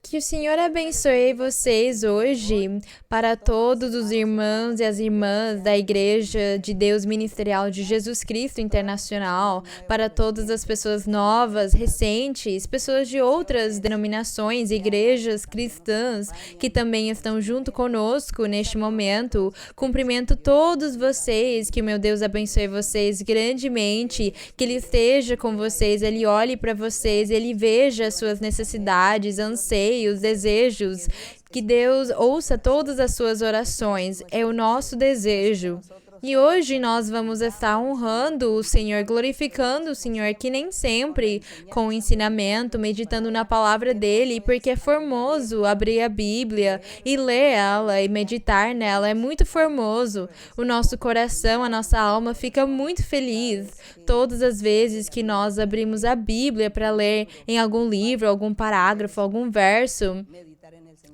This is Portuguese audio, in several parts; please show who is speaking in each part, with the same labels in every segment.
Speaker 1: Que o Senhor abençoe vocês hoje, para todos os irmãos e as irmãs da Igreja de Deus Ministerial de Jesus Cristo Internacional, para todas as pessoas novas, recentes, pessoas de outras denominações, igrejas cristãs que também estão junto conosco neste momento. Cumprimento todos vocês, que meu Deus abençoe vocês grandemente, que Ele esteja com vocês, Ele olhe para vocês, Ele veja as suas necessidades, anseios, desejos, que Deus ouça todas as suas orações, é o nosso desejo. E hoje nós vamos estar honrando o Senhor, glorificando o Senhor, que nem sempre com o ensinamento, meditando na palavra dele, porque é formoso abrir a Bíblia e ler ela e meditar nela, é muito formoso. O nosso coração, a nossa alma fica muito feliz todas as vezes que nós abrimos a Bíblia para ler em algum livro, algum parágrafo, algum verso.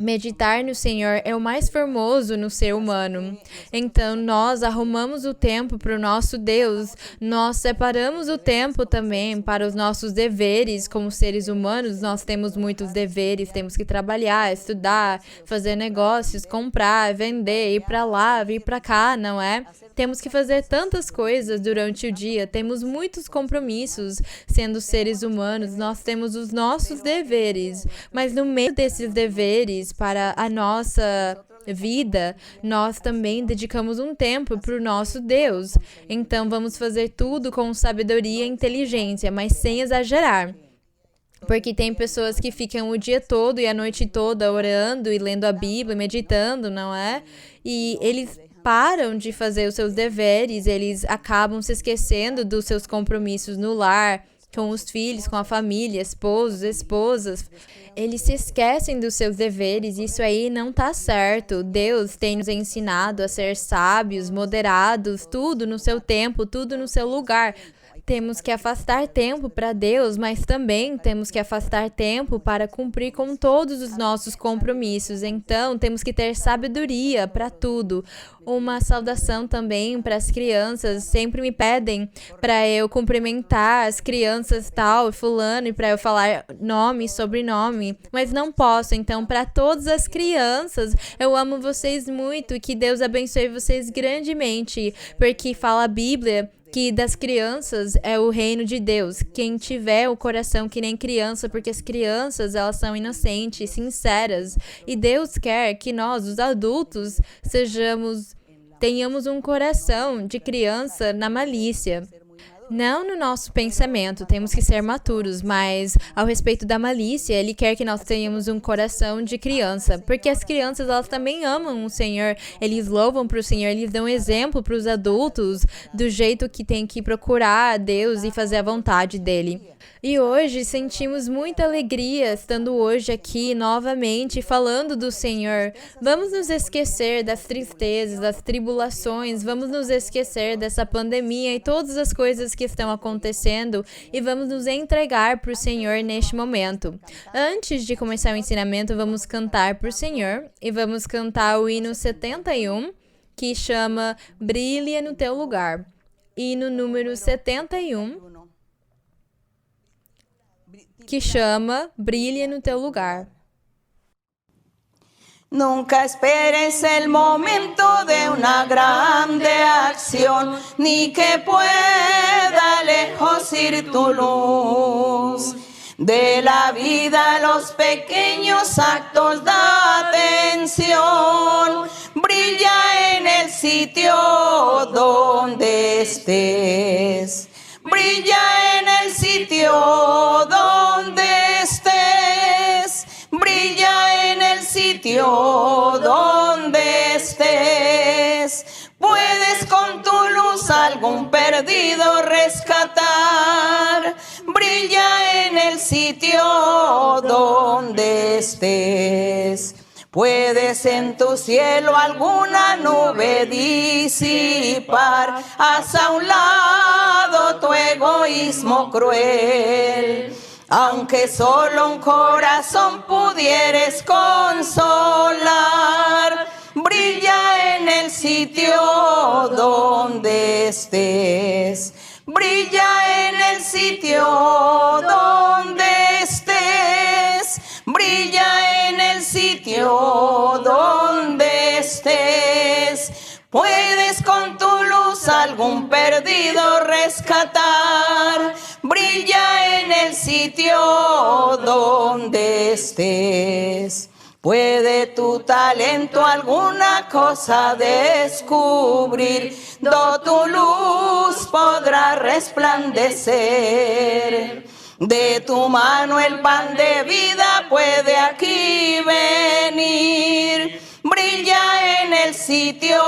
Speaker 1: Meditar no Senhor é o mais formoso no ser humano. Então, nós arrumamos o tempo para o nosso Deus, nós separamos o tempo também para os nossos deveres. Como seres humanos, nós temos muitos deveres, temos que trabalhar, estudar, fazer negócios, comprar, vender, ir para lá, vir para cá, não é? Temos que fazer tantas coisas durante o dia, temos muitos compromissos sendo seres humanos, nós temos os nossos deveres, mas no meio desses deveres, para a nossa vida, nós também dedicamos um tempo para o nosso Deus. Então vamos fazer tudo com sabedoria e inteligência, mas sem exagerar. Porque tem pessoas que ficam o dia todo e a noite toda orando e lendo a Bíblia, meditando, não é? E eles param de fazer os seus deveres, eles acabam se esquecendo dos seus compromissos no lar, com os filhos, com a família, esposos, esposas. Eles se esquecem dos seus deveres, isso aí não tá certo. Deus tem nos ensinado a ser sábios, moderados, tudo no seu tempo, tudo no seu lugar. Temos que afastar tempo para Deus, mas também temos que afastar tempo para cumprir com todos os nossos compromissos. Então, temos que ter sabedoria para tudo. Uma saudação também para as crianças. Sempre me pedem para eu cumprimentar as crianças tal, fulano, e para eu falar nome, sobrenome, mas não posso. Então, para todas as crianças, eu amo vocês muito e que Deus abençoe vocês grandemente, porque fala a Bíblia que das crianças é o reino de Deus. Quem tiver o coração que nem criança, porque as crianças, elas são inocentes, sinceras, e Deus quer que nós, os adultos, tenhamos um coração de criança na malícia. Não no nosso pensamento, temos que ser maturos, mas ao respeito da malícia, Ele quer que nós tenhamos um coração de criança, porque as crianças, elas também amam o Senhor, eles louvam para o Senhor, eles dão exemplo para os adultos do jeito que tem que procurar a Deus e fazer a vontade dEle. E hoje sentimos muita alegria estando hoje aqui novamente falando do Senhor. Vamos nos esquecer das tristezas, das tribulações, vamos nos esquecer dessa pandemia e todas as coisas que estão acontecendo e vamos nos entregar para o Senhor neste momento. Antes de começar o ensinamento, vamos cantar para o Senhor e vamos cantar o hino 71, que chama Brilha no Teu Lugar. Hino número 71. Que chama Brilha no Teu Lugar.
Speaker 2: Nunca esperes el momento de una grande acción, ni que pueda lejos ir tu luz. De la vida los pequeños actos da atención, brilla en el sitio donde estés. Brilla en el sitio donde estés, brilla en el sitio donde estés. Puedes con tu luz algún perdido rescatar, brilla en el sitio donde estés. Puedes en tu cielo alguna nube disipar, haz a un lado tu egoísmo cruel. Aunque solo un corazón pudieres consolar, brilla en el sitio donde estés. Brilla en el sitio donde estés. Brilla algún perdido rescatar. Brilla en el sitio donde estés. Puede tu talento alguna cosa descubrir, tu luz podrá resplandecer. De tu mano el pan de vida puede aquí venir. Brilla en el sitio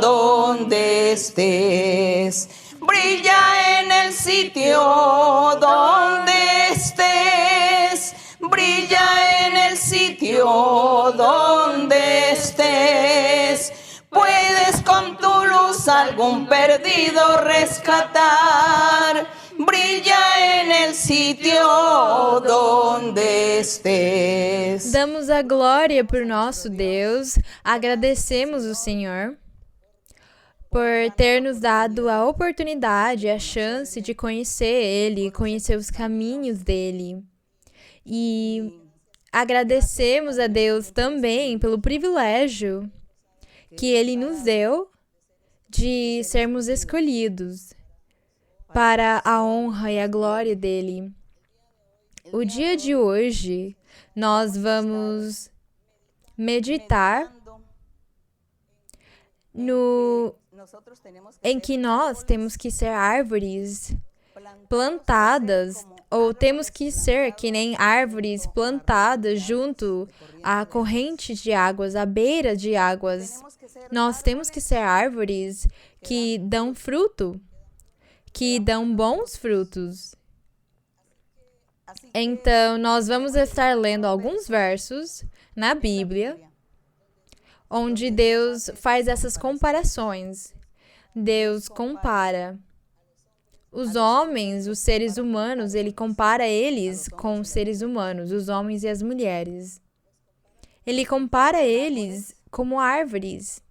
Speaker 2: donde estés. Brilla en el sitio donde estés. Brilla en el sitio donde estés. Puedes con tu luz algún perdido rescatar. Brilla en el sitio donde estés.
Speaker 1: Damos a glória por nosso Deus, agradecemos o Senhor por ter nos dado a oportunidade, a chance de conhecer Ele, conhecer os caminhos dEle. E agradecemos a Deus também pelo privilégio que Ele nos deu de sermos escolhidos para a honra e a glória dEle. O dia de hoje, nós vamos meditar em que nós temos que ser árvores plantadas, ou temos que ser que nem árvores plantadas junto à corrente de águas, à beira de águas. Nós temos que ser árvores que dão fruto, que dão bons frutos. Então, nós vamos estar lendo alguns versos na Bíblia, onde Deus faz essas comparações. Deus compara os homens, os seres humanos, Ele compara eles com os seres humanos, os homens e as mulheres. Ele compara eles como árvores.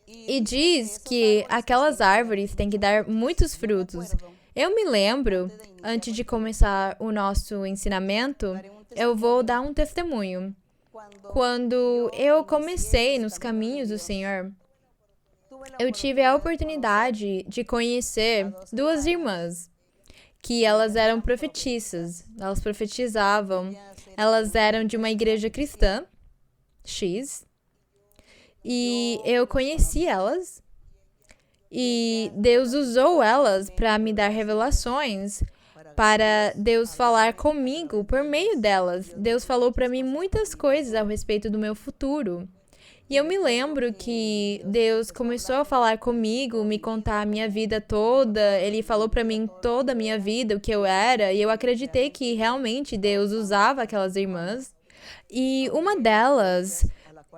Speaker 1: E diz que aquelas árvores têm que dar muitos frutos. Eu me lembro, antes de começar o nosso ensinamento, eu vou dar um testemunho. Quando eu comecei nos caminhos do Senhor, eu tive a oportunidade de conhecer duas irmãs, que elas eram profetisas, elas profetizavam, elas eram de uma igreja cristã, X, e eu conheci elas, e Deus usou elas para me dar revelações, para Deus falar comigo por meio delas. Deus falou para mim muitas coisas a respeito do meu futuro. E eu me lembro que Deus começou a falar comigo, me contar a minha vida toda. Ele falou para mim toda a minha vida, o que eu era, e eu acreditei que realmente Deus usava aquelas irmãs. E uma delas,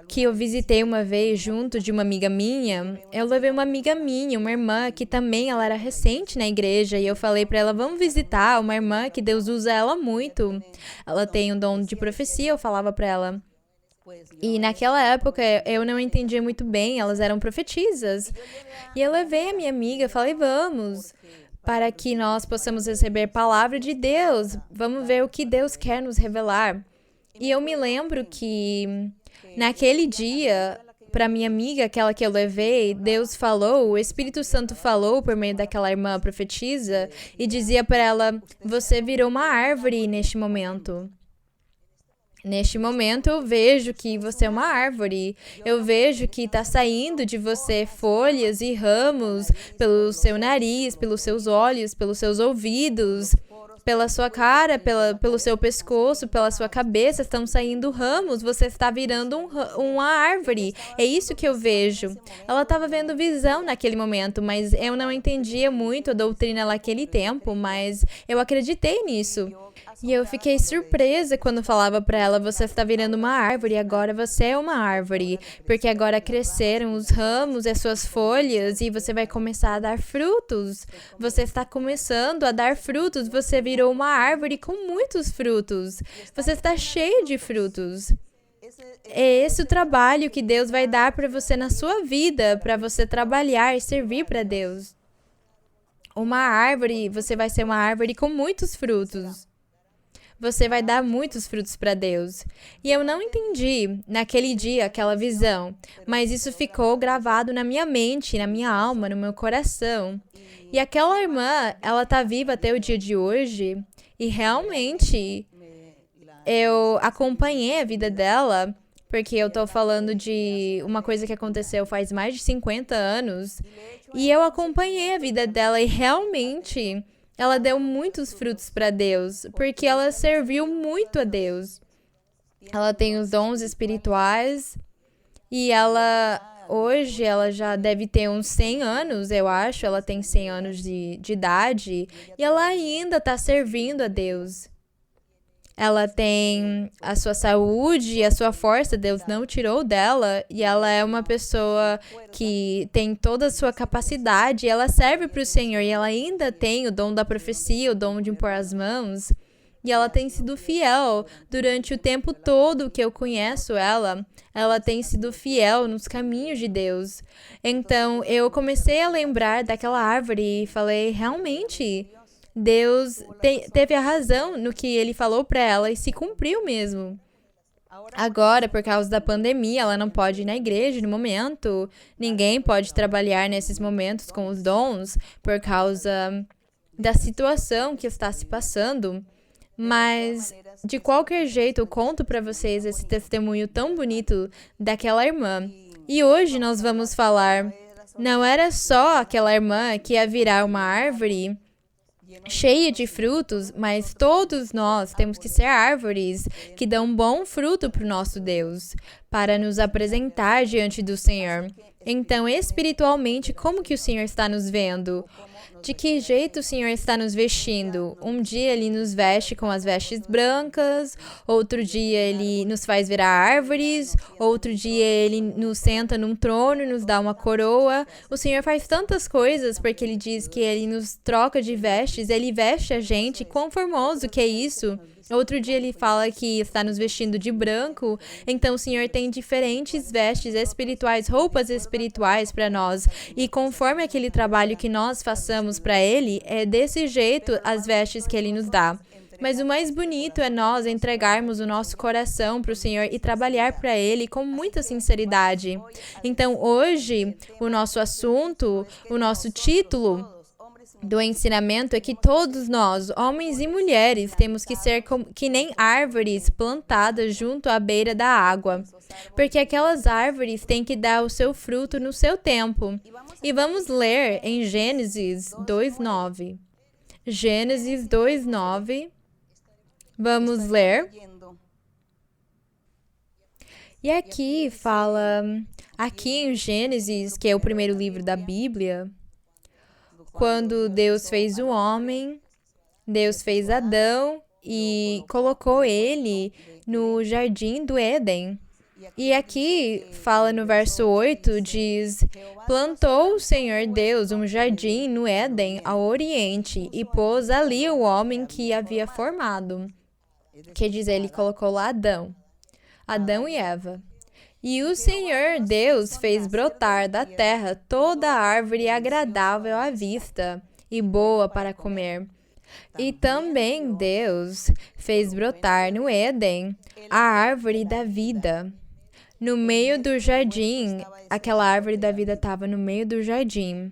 Speaker 1: que eu visitei uma vez junto de uma amiga minha, eu levei uma amiga minha, uma irmã que também ela era recente na igreja, e eu falei para ela, vamos visitar uma irmã que Deus usa ela muito. Ela tem um dom de profecia, eu falava para ela. E naquela época eu não entendia muito bem, elas eram profetisas. E eu levei a minha amiga, falei, vamos, para que nós possamos receber palavra de Deus, vamos ver o que Deus quer nos revelar. E eu me lembro que naquele dia, para minha amiga, aquela que eu levei, Deus falou, o Espírito Santo falou por meio daquela irmã profetisa e dizia para ela, você virou uma árvore neste momento. Neste momento, eu vejo que você é uma árvore. Eu vejo que está saindo de você folhas e ramos pelo seu nariz, pelos seus olhos, pelos seus ouvidos, pela sua cara, pelo seu pescoço, pela sua cabeça, estão saindo ramos, você está virando uma árvore. É isso que eu vejo. Ela estava vendo visão naquele momento, mas eu não entendia muito a doutrina naquele tempo, mas eu acreditei nisso. E eu fiquei surpresa quando falava para ela, você está virando uma árvore, agora você é uma árvore, porque agora cresceram os ramos e as suas folhas e você vai começar a dar frutos. Você está começando a dar frutos, você virou uma árvore com muitos frutos. Você está cheio de frutos. É esse o trabalho que Deus vai dar para você na sua vida, para você trabalhar e servir para Deus. Uma árvore, você vai ser uma árvore com muitos frutos. você vai dar muitos frutos para Deus. E eu não entendi naquele dia aquela visão, mas isso ficou gravado na minha mente, na minha alma, no meu coração. E aquela irmã, ela tá viva até o dia de hoje e realmente eu acompanhei a vida dela, porque eu tô falando de uma coisa que aconteceu faz mais de 50 anos, e eu acompanhei a vida dela e realmente ela deu muitos frutos para Deus, porque ela serviu muito a Deus. Ela tem os dons espirituais e hoje ela já deve ter uns 100 anos, eu acho, ela tem 100 anos de idade e ela ainda está servindo a Deus. Ela tem a sua saúde e a sua força, Deus não tirou dela, e ela é uma pessoa que tem toda a sua capacidade, ela serve para o Senhor, e ela ainda tem o dom da profecia, o dom de impor as mãos, e ela tem sido fiel durante o tempo todo que eu conheço ela tem sido fiel nos caminhos de Deus. Então, eu comecei a lembrar daquela árvore e falei, realmente, Deus teve a razão no que ele falou para ela e se cumpriu mesmo. Agora, por causa da pandemia, ela não pode ir na igreja no momento. Ninguém pode trabalhar nesses momentos com os dons por causa da situação que está se passando. Mas, de qualquer jeito, eu conto para vocês esse testemunho tão bonito daquela irmã. E hoje nós vamos falar, não era só aquela irmã que ia virar uma árvore cheia de frutos, mas todos nós temos que ser árvores que dão bom fruto para o nosso Deus, para nos apresentar diante do Senhor. Então, espiritualmente, como que o Senhor está nos vendo? De que jeito o Senhor está nos vestindo? Um dia Ele nos veste com as vestes brancas, outro dia Ele nos faz virar árvores, outro dia Ele nos senta num trono e nos dá uma coroa. O Senhor faz tantas coisas porque Ele diz que Ele nos troca de vestes, Ele veste a gente. Quão formoso que é isso! Outro dia Ele fala que está nos vestindo de branco, então o Senhor tem diferentes vestes espirituais, roupas espirituais para nós, e conforme aquele trabalho que nós façamos para Ele, é desse jeito as vestes que Ele nos dá. Mas o mais bonito é nós entregarmos o nosso coração para o Senhor e trabalhar para Ele com muita sinceridade. Então hoje, o nosso assunto, o nosso título do ensinamento é que todos nós, homens e mulheres, temos que ser que nem árvores plantadas junto à beira da água, porque aquelas árvores têm que dar o seu fruto no seu tempo. E vamos ler em Gênesis 2:9. Gênesis 2:9. Vamos ler. E aqui fala, aqui em Gênesis, que é o primeiro livro da Bíblia, quando Deus fez o homem, Deus fez Adão e colocou ele no jardim do Éden. E aqui fala no verso 8, diz, plantou o Senhor Deus um jardim no Éden ao oriente e pôs ali o homem que havia formado. Quer dizer, ele colocou lá Adão e Eva. E o Senhor Deus fez brotar da terra toda árvore agradável à vista e boa para comer. E também Deus fez brotar no Éden a árvore da vida. No meio do jardim, aquela árvore da vida estava no meio do jardim.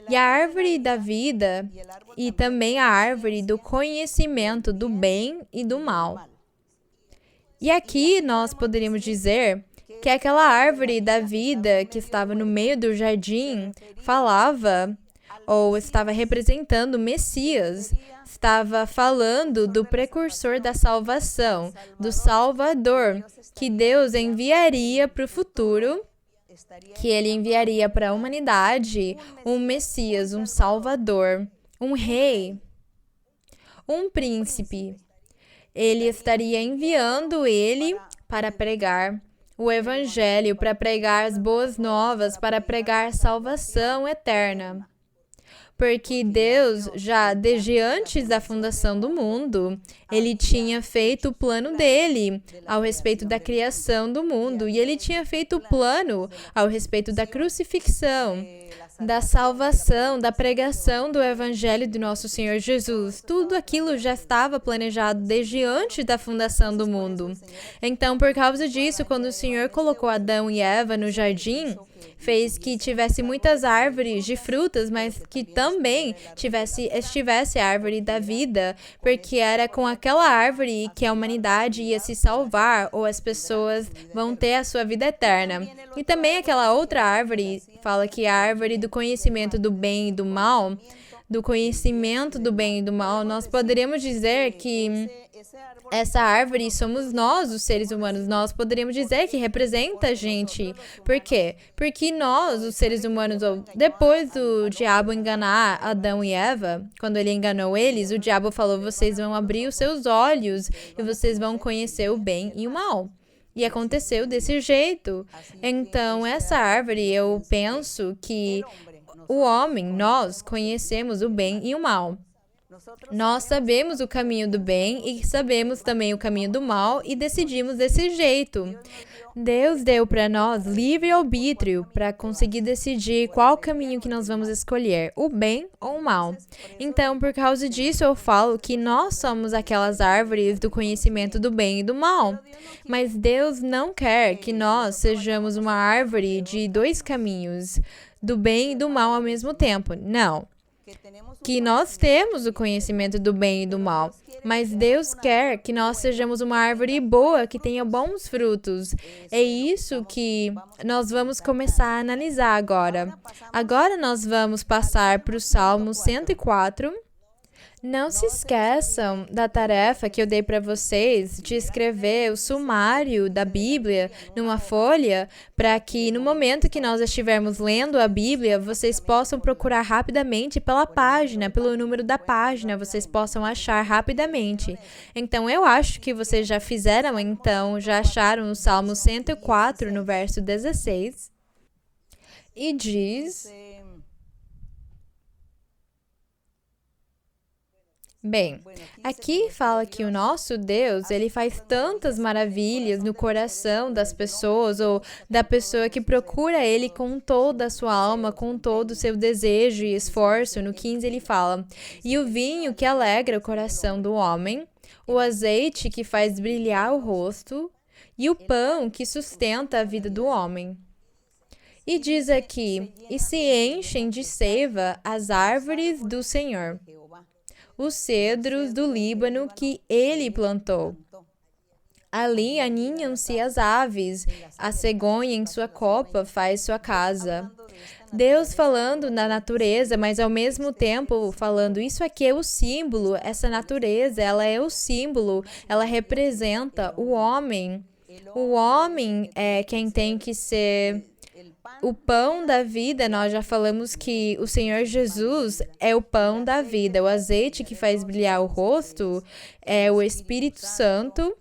Speaker 1: E a árvore da vida e também a árvore do conhecimento do bem e do mal. E aqui nós poderíamos dizer que aquela árvore da vida que estava no meio do jardim falava ou estava representando o Messias, estava falando do precursor da salvação, do Salvador, que Deus enviaria para o futuro, que Ele enviaria para a humanidade um Messias, um Salvador, um rei, um príncipe. Ele estaria enviando ele para pregar o Evangelho, para pregar as boas novas, para pregar salvação eterna. Porque Deus, já desde antes da fundação do mundo, Ele tinha feito o plano dele ao respeito da criação do mundo. E Ele tinha feito o plano ao respeito da crucifixão. da salvação, da pregação do Evangelho do nosso Senhor Jesus. Tudo aquilo já estava planejado desde antes da fundação do mundo. Então, por causa disso, quando o Senhor colocou Adão e Eva no jardim, fez que tivesse muitas árvores de frutas, mas que também estivesse a árvore da vida, porque era com aquela árvore que a humanidade ia se salvar, ou as pessoas vão ter a sua vida eterna. E também aquela outra árvore, fala que a árvore do conhecimento do bem e do mal, do conhecimento do bem e do mal, nós poderíamos dizer que essa árvore somos nós, os seres humanos. Nós poderíamos dizer que representa a gente. Por quê? Porque nós, os seres humanos, depois do diabo enganar Adão e Eva, quando ele enganou eles, o diabo falou: vocês vão abrir os seus olhos e vocês vão conhecer o bem e o mal. E aconteceu desse jeito. Então, essa árvore, eu penso que o homem, nós conhecemos o bem e o mal. Nós sabemos o caminho do bem e sabemos também o caminho do mal e decidimos desse jeito. Deus deu para nós livre-arbítrio para conseguir decidir qual caminho que nós vamos escolher, o bem ou o mal. Então, por causa disso, eu falo que nós somos aquelas árvores do conhecimento do bem e do mal. Mas Deus não quer que nós sejamos uma árvore de dois caminhos, do bem e do mal ao mesmo tempo. Não. Que nós temos o conhecimento do bem e do mal, mas Deus quer que nós sejamos uma árvore boa, que tenha bons frutos. É isso que nós vamos começar a analisar agora. Agora nós vamos passar para o Salmo 104. Não se esqueçam da tarefa que eu dei para vocês de escrever o sumário da Bíblia numa folha, para que no momento que nós estivermos lendo a Bíblia, vocês possam procurar rapidamente pela página, pelo número da página, vocês possam achar rapidamente. Então, eu acho que vocês já fizeram, então, já acharam o Salmo 104, no verso 16, e diz... Bem, aqui fala que o nosso Deus, ele faz tantas maravilhas no coração das pessoas ou da pessoa que procura ele com toda a sua alma, com todo o seu desejo e esforço. No 15 ele fala: e o vinho que alegra o coração do homem, o azeite que faz brilhar o rosto e o pão que sustenta a vida do homem. E diz aqui: e se enchem de seiva as árvores do Senhor, os cedros do Líbano que ele plantou. Ali aninham-se as aves, a cegonha em sua copa faz sua casa. Deus falando na natureza, mas ao mesmo tempo falando, isso aqui é o símbolo, essa natureza, ela é o símbolo, ela representa o homem. O homem é quem tem que ser... O pão da vida, nós já falamos que o Senhor Jesus é o pão da vida. O azeite que faz brilhar o rosto é o Espírito Santo.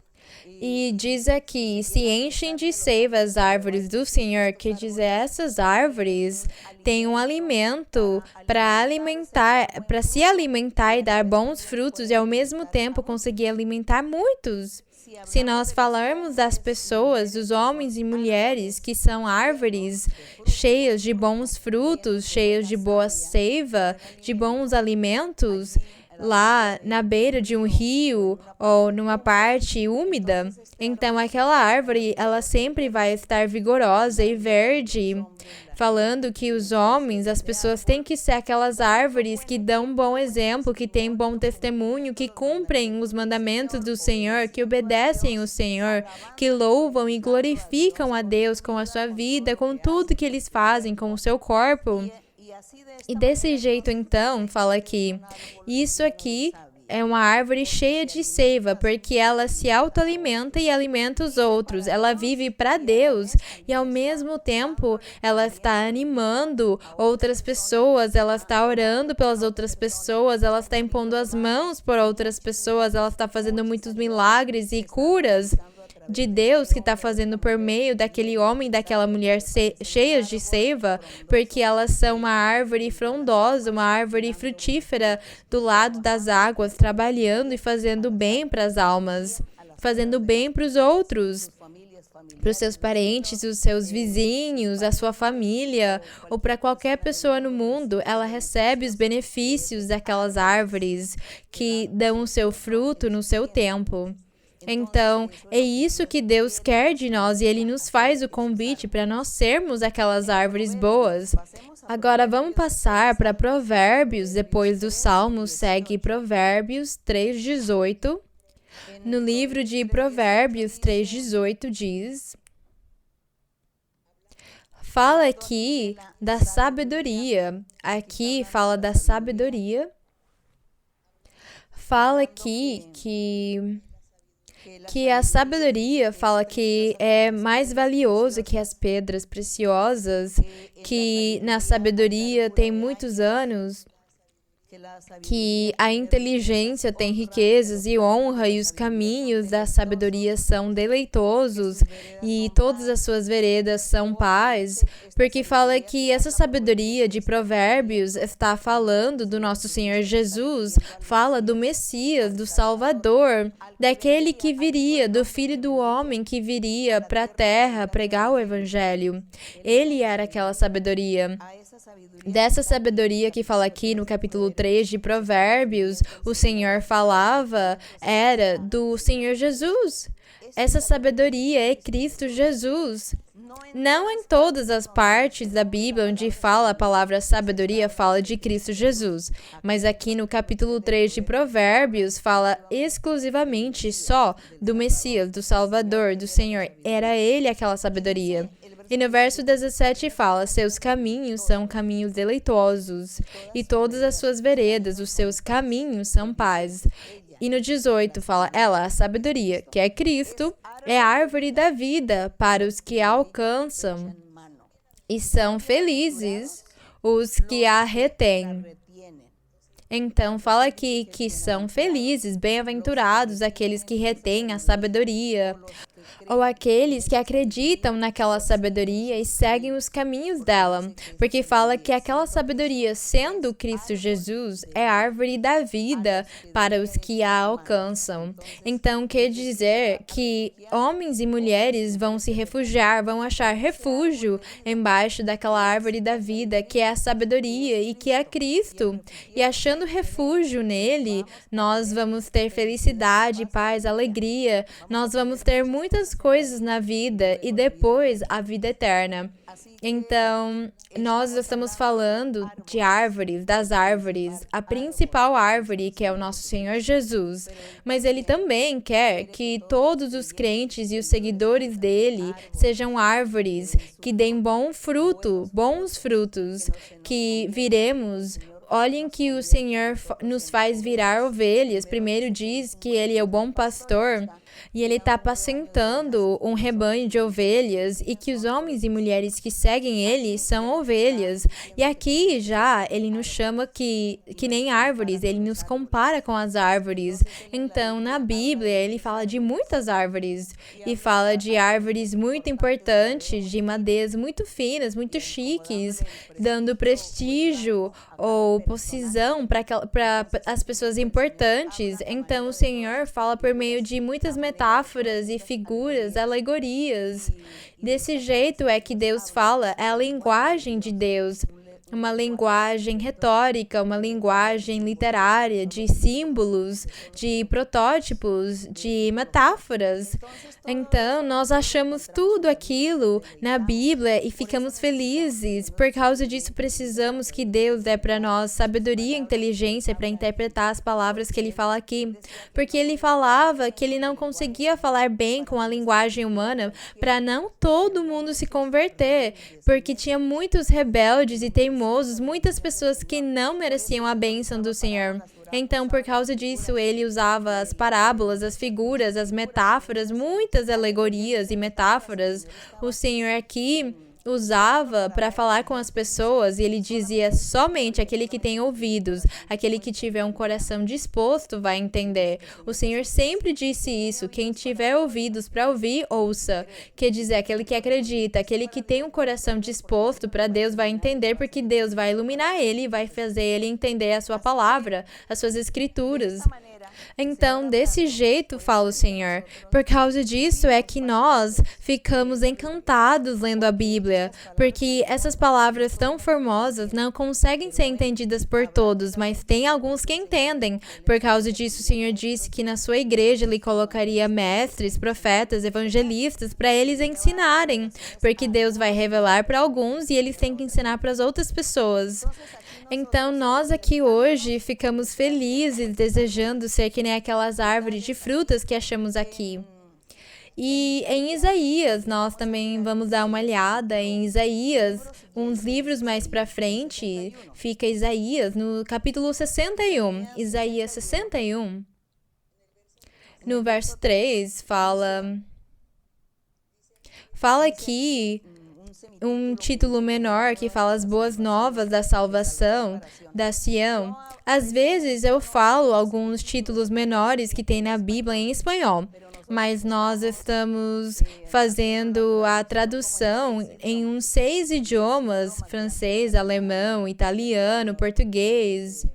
Speaker 1: E diz aqui, se enchem de seiva as árvores do Senhor, quer dizer, essas árvores têm um alimento para se alimentar e dar bons frutos e ao mesmo tempo conseguir alimentar muitos. Se nós falarmos das pessoas, dos homens e mulheres que são árvores cheias de bons frutos, cheias de boa seiva, de bons alimentos, lá na beira de um rio ou numa parte úmida, então aquela árvore, ela sempre vai estar vigorosa e verde, falando que os homens, as pessoas têm que ser aquelas árvores que dão um bom exemplo, que têm bom testemunho, que cumprem os mandamentos do Senhor, que obedecem o Senhor, que louvam e glorificam a Deus com a sua vida, com tudo que eles fazem, com o seu corpo. E desse jeito, então, fala que isso aqui é uma árvore cheia de seiva, porque ela se autoalimenta e alimenta os outros. Ela vive para Deus e, ao mesmo tempo, ela está animando outras pessoas, ela está orando pelas outras pessoas, ela está impondo as mãos por outras pessoas, ela está fazendo muitos milagres e curas de Deus que está fazendo por meio daquele homem e daquela mulher cheias de seiva, porque elas são uma árvore frondosa, uma árvore frutífera do lado das águas, trabalhando e fazendo bem para as almas, fazendo bem para os outros. para os seus parentes, os seus vizinhos, a sua família, ou para qualquer pessoa no mundo, ela recebe os benefícios daquelas árvores que dão o seu fruto no seu tempo. Então, é isso que Deus quer de nós e Ele nos faz o convite para nós sermos aquelas árvores boas. Agora, vamos passar para Provérbios, depois do Salmo, segue Provérbios 3:18. No livro de Provérbios 3:18 diz: fala aqui da sabedoria. Aqui fala da sabedoria. Fala aqui que a sabedoria fala que é mais valioso que as pedras preciosas, que na sabedoria tem muitos anos, que a inteligência tem riquezas e honra, e os caminhos da sabedoria são deleitosos, e todas as suas veredas são paz, porque fala que essa sabedoria de Provérbios está falando do nosso Senhor Jesus, fala do Messias, do Salvador, daquele que viria, do Filho do Homem que viria para a terra pregar o Evangelho. Ele era aquela sabedoria. Dessa sabedoria que fala aqui no capítulo 3 de Provérbios, o Senhor falava, era do Senhor Jesus. Essa sabedoria é Cristo Jesus. Não em todas as partes da Bíblia onde fala a palavra sabedoria, fala de Cristo Jesus. Mas aqui no capítulo 3 de Provérbios, fala exclusivamente só do Messias, do Salvador, do Senhor. Era Ele aquela sabedoria. E no verso 17 fala, seus caminhos são caminhos deleitosos, e todas as suas veredas, os seus caminhos são paz. E no 18 fala, ela, a sabedoria, que é Cristo, é a árvore da vida para os que a alcançam, e são felizes os que a retêm. Então, fala aqui que são felizes, bem-aventurados aqueles que retêm a sabedoria, ou aqueles que acreditam naquela sabedoria e seguem os caminhos dela, porque fala que aquela sabedoria, sendo Cristo Jesus, é a árvore da vida para os que a alcançam. Então, quer dizer que homens e mulheres vão se refugiar, vão achar refúgio embaixo daquela árvore da vida, que é a sabedoria e que é Cristo. E achando refúgio nele, nós vamos ter felicidade, paz, alegria, nós vamos ter muitas coisas na vida e depois a vida eterna. Então, nós estamos falando de árvores, das árvores, a principal árvore que é o nosso Senhor Jesus, mas Ele também quer que todos os crentes e os seguidores dele sejam árvores que deem bons frutos, que viremos. Olhem que o Senhor nos faz virar ovelhas. Primeiro diz que Ele é o bom pastor e Ele está apacentando um rebanho de ovelhas e que os homens e mulheres que seguem Ele são ovelhas. E aqui já Ele nos chama que nem árvores, Ele nos compara com as árvores. Então, na Bíblia, Ele fala de muitas árvores e fala de árvores muito importantes, de madeiras muito finas, muito chiques, dando prestígio ou posição para as pessoas importantes. Então, o Senhor fala por meio de muitas metáforas e figuras, alegorias. Desse jeito é que Deus fala, é a linguagem de Deus. Uma linguagem retórica, uma linguagem literária, de símbolos, de protótipos, de metáforas. Então, nós achamos tudo aquilo na Bíblia e ficamos felizes. Por causa disso, precisamos que Deus dê para nós sabedoria e inteligência para interpretar as palavras que Ele fala aqui. Porque Ele falava que Ele não conseguia falar bem com a linguagem humana para não todo mundo se converter, porque tinha muitos rebeldes e teimosos, muitas pessoas que não mereciam a bênção do Senhor. Então, por causa disso, Ele usava as parábolas, as figuras, as metáforas, muitas alegorias e metáforas. O Senhor aqui, usava para falar com as pessoas, e ele dizia somente aquele que tem ouvidos, aquele que tiver um coração disposto vai entender. O Senhor sempre disse isso: quem tiver ouvidos para ouvir, ouça. Quer dizer, aquele que acredita, aquele que tem um coração disposto para Deus vai entender, porque Deus vai iluminar ele e vai fazer ele entender a sua palavra, as suas escrituras. Então, desse jeito, fala o Senhor, por causa disso é que nós ficamos encantados lendo a Bíblia, porque essas palavras tão formosas não conseguem ser entendidas por todos, mas tem alguns que entendem. Por causa disso, o Senhor disse que na sua igreja Ele colocaria mestres, profetas, evangelistas para eles ensinarem, porque Deus vai revelar para alguns e eles têm que ensinar para as outras pessoas. Então, nós aqui hoje ficamos felizes, desejando ser que nem aquelas árvores de frutas que achamos aqui. E em Isaías, nós também vamos dar uma olhada em Isaías, uns livros mais para frente, fica Isaías, no capítulo 61. Isaías 61, no verso 3, fala aqui um título menor que fala as boas novas da salvação da Sião. Às vezes eu falo alguns títulos menores que tem na Bíblia em espanhol, mas nós estamos fazendo a tradução em uns 6 idiomas: francês, alemão, italiano, português.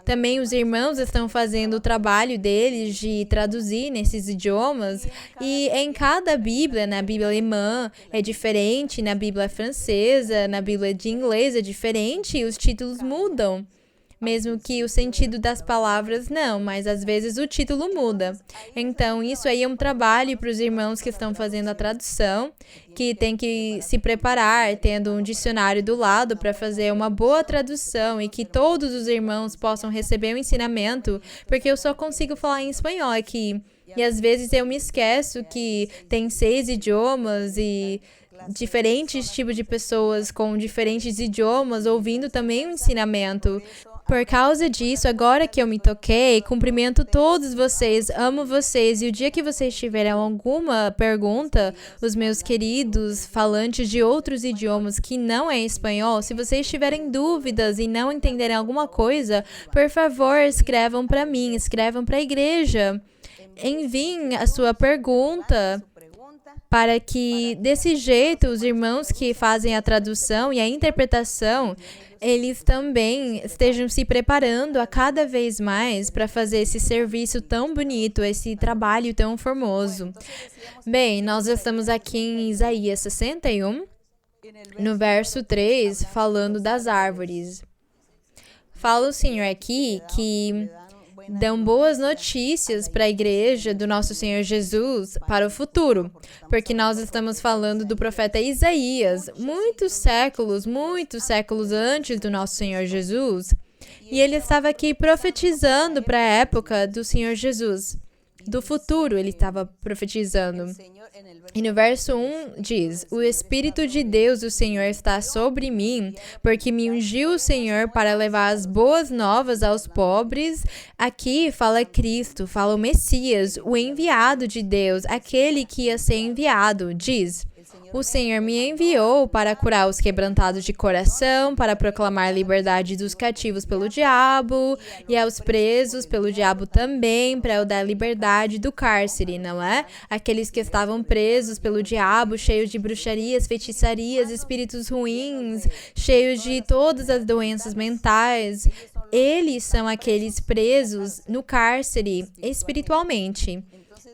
Speaker 1: Também os irmãos estão fazendo o trabalho deles de traduzir nesses idiomas, e em cada Bíblia, na Bíblia alemã é diferente, na Bíblia francesa, na Bíblia de inglês é diferente, e os títulos mudam. Mesmo que o sentido das palavras não, mas às vezes o título muda. Então, isso aí é um trabalho para os irmãos que estão fazendo a tradução, que tem que se preparar, tendo um dicionário do lado para fazer uma boa tradução e que todos os irmãos possam receber o ensinamento, porque eu só consigo falar em espanhol aqui. E às vezes eu me esqueço que tem 6 idiomas e diferentes tipos de pessoas com diferentes idiomas ouvindo também o ensinamento. Por causa disso, agora que eu me toquei, cumprimento todos vocês, amo vocês, e o dia que vocês tiverem alguma pergunta, os meus queridos falantes de outros idiomas que não é espanhol, se vocês tiverem dúvidas e não entenderem alguma coisa, por favor, escrevam para mim, escrevam para a igreja. Enviem a sua pergunta, para que, desse jeito, os irmãos que fazem a tradução e a interpretação, eles também estejam se preparando a cada vez mais para fazer esse serviço tão bonito, esse trabalho tão formoso. Bem, nós estamos aqui em Isaías 61, no verso 3, falando das árvores. Fala o Senhor aqui que dão boas notícias para a igreja do nosso Senhor Jesus para o futuro, porque nós estamos falando do profeta Isaías, muitos séculos antes do nosso Senhor Jesus, e ele estava aqui profetizando para a época do Senhor Jesus. Do futuro ele estava profetizando. E no verso 1 diz: o Espírito de Deus, o Senhor, está sobre mim, porque me ungiu o Senhor para levar as boas novas aos pobres. Aqui fala Cristo, fala o Messias, o enviado de Deus, aquele que ia ser enviado. Diz: o Senhor me enviou para curar os quebrantados de coração, para proclamar liberdade dos cativos pelo diabo e aos presos pelo diabo também, para eu dar liberdade do cárcere, não é? Aqueles que estavam presos pelo diabo, cheios de bruxarias, feitiçarias, espíritos ruins, cheios de todas as doenças mentais. Eles são aqueles presos no cárcere espiritualmente.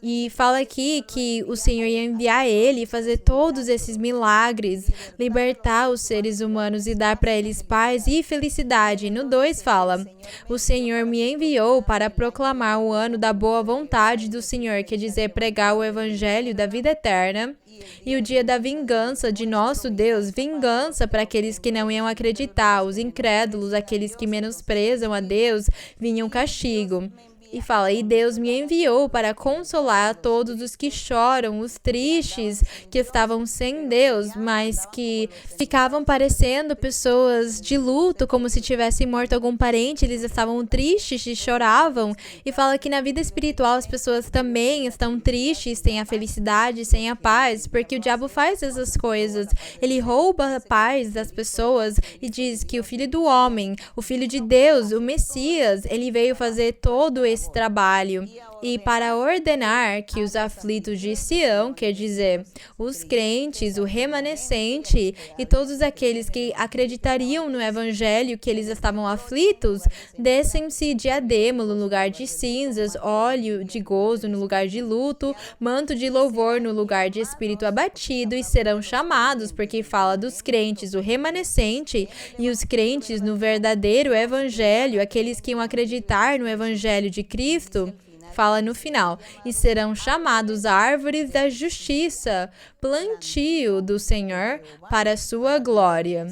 Speaker 1: E fala aqui que o Senhor ia enviar ele e fazer todos esses milagres, libertar os seres humanos e dar para eles paz e felicidade. No 2 fala: o Senhor me enviou para proclamar o ano da boa vontade do Senhor, quer dizer, pregar o evangelho da vida eterna, e o dia da vingança de nosso Deus, vingança para aqueles que não iam acreditar, os incrédulos, aqueles que menosprezam a Deus, vinha um castigo. E fala, e Deus me enviou para consolar todos os que choram, os tristes, que estavam sem Deus, mas que ficavam parecendo pessoas de luto, como se tivesse morto algum parente, eles estavam tristes e choravam. E fala que na vida espiritual as pessoas também estão tristes, sem a felicidade, sem a paz, porque o diabo faz essas coisas. Ele rouba a paz das pessoas e diz que o Filho do Homem, o Filho de Deus, o Messias, ele veio fazer todo esse trabalho. E para ordenar que os aflitos de Sião, quer dizer, os crentes, o remanescente e todos aqueles que acreditariam no evangelho que eles estavam aflitos, descem-se diadema no lugar de cinzas, óleo de gozo no lugar de luto, manto de louvor no lugar de espírito abatido, e serão chamados, porque fala dos crentes, o remanescente, e os crentes no verdadeiro evangelho, aqueles que iam acreditar no evangelho de Cristo. Fala no final, e serão chamados árvores da justiça, plantio do Senhor para a sua glória.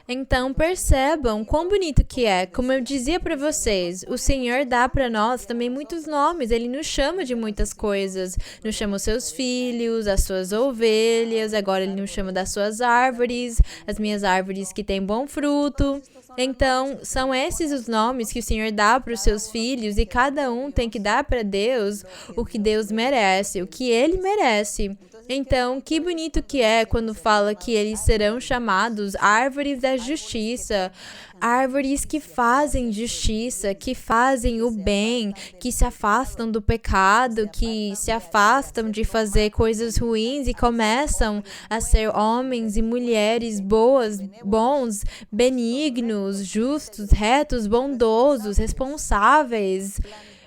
Speaker 1: Então percebam quão bonito que é. Como eu dizia para vocês, o Senhor dá para nós também muitos nomes. Ele nos chama de muitas coisas. Nos chama os seus filhos, as suas ovelhas. Agora ele nos chama das suas árvores, as minhas árvores que têm bom fruto. Então, são esses os nomes que o Senhor dá para os seus filhos, e cada um tem que dar para Deus o que Deus merece, o que Ele merece. Então, que bonito que é quando fala que eles serão chamados árvores da justiça, árvores que fazem justiça, que fazem o bem, que se afastam do pecado, que se afastam de fazer coisas ruins e começam a ser homens e mulheres bons, benignos, justos, retos, bondosos, responsáveis.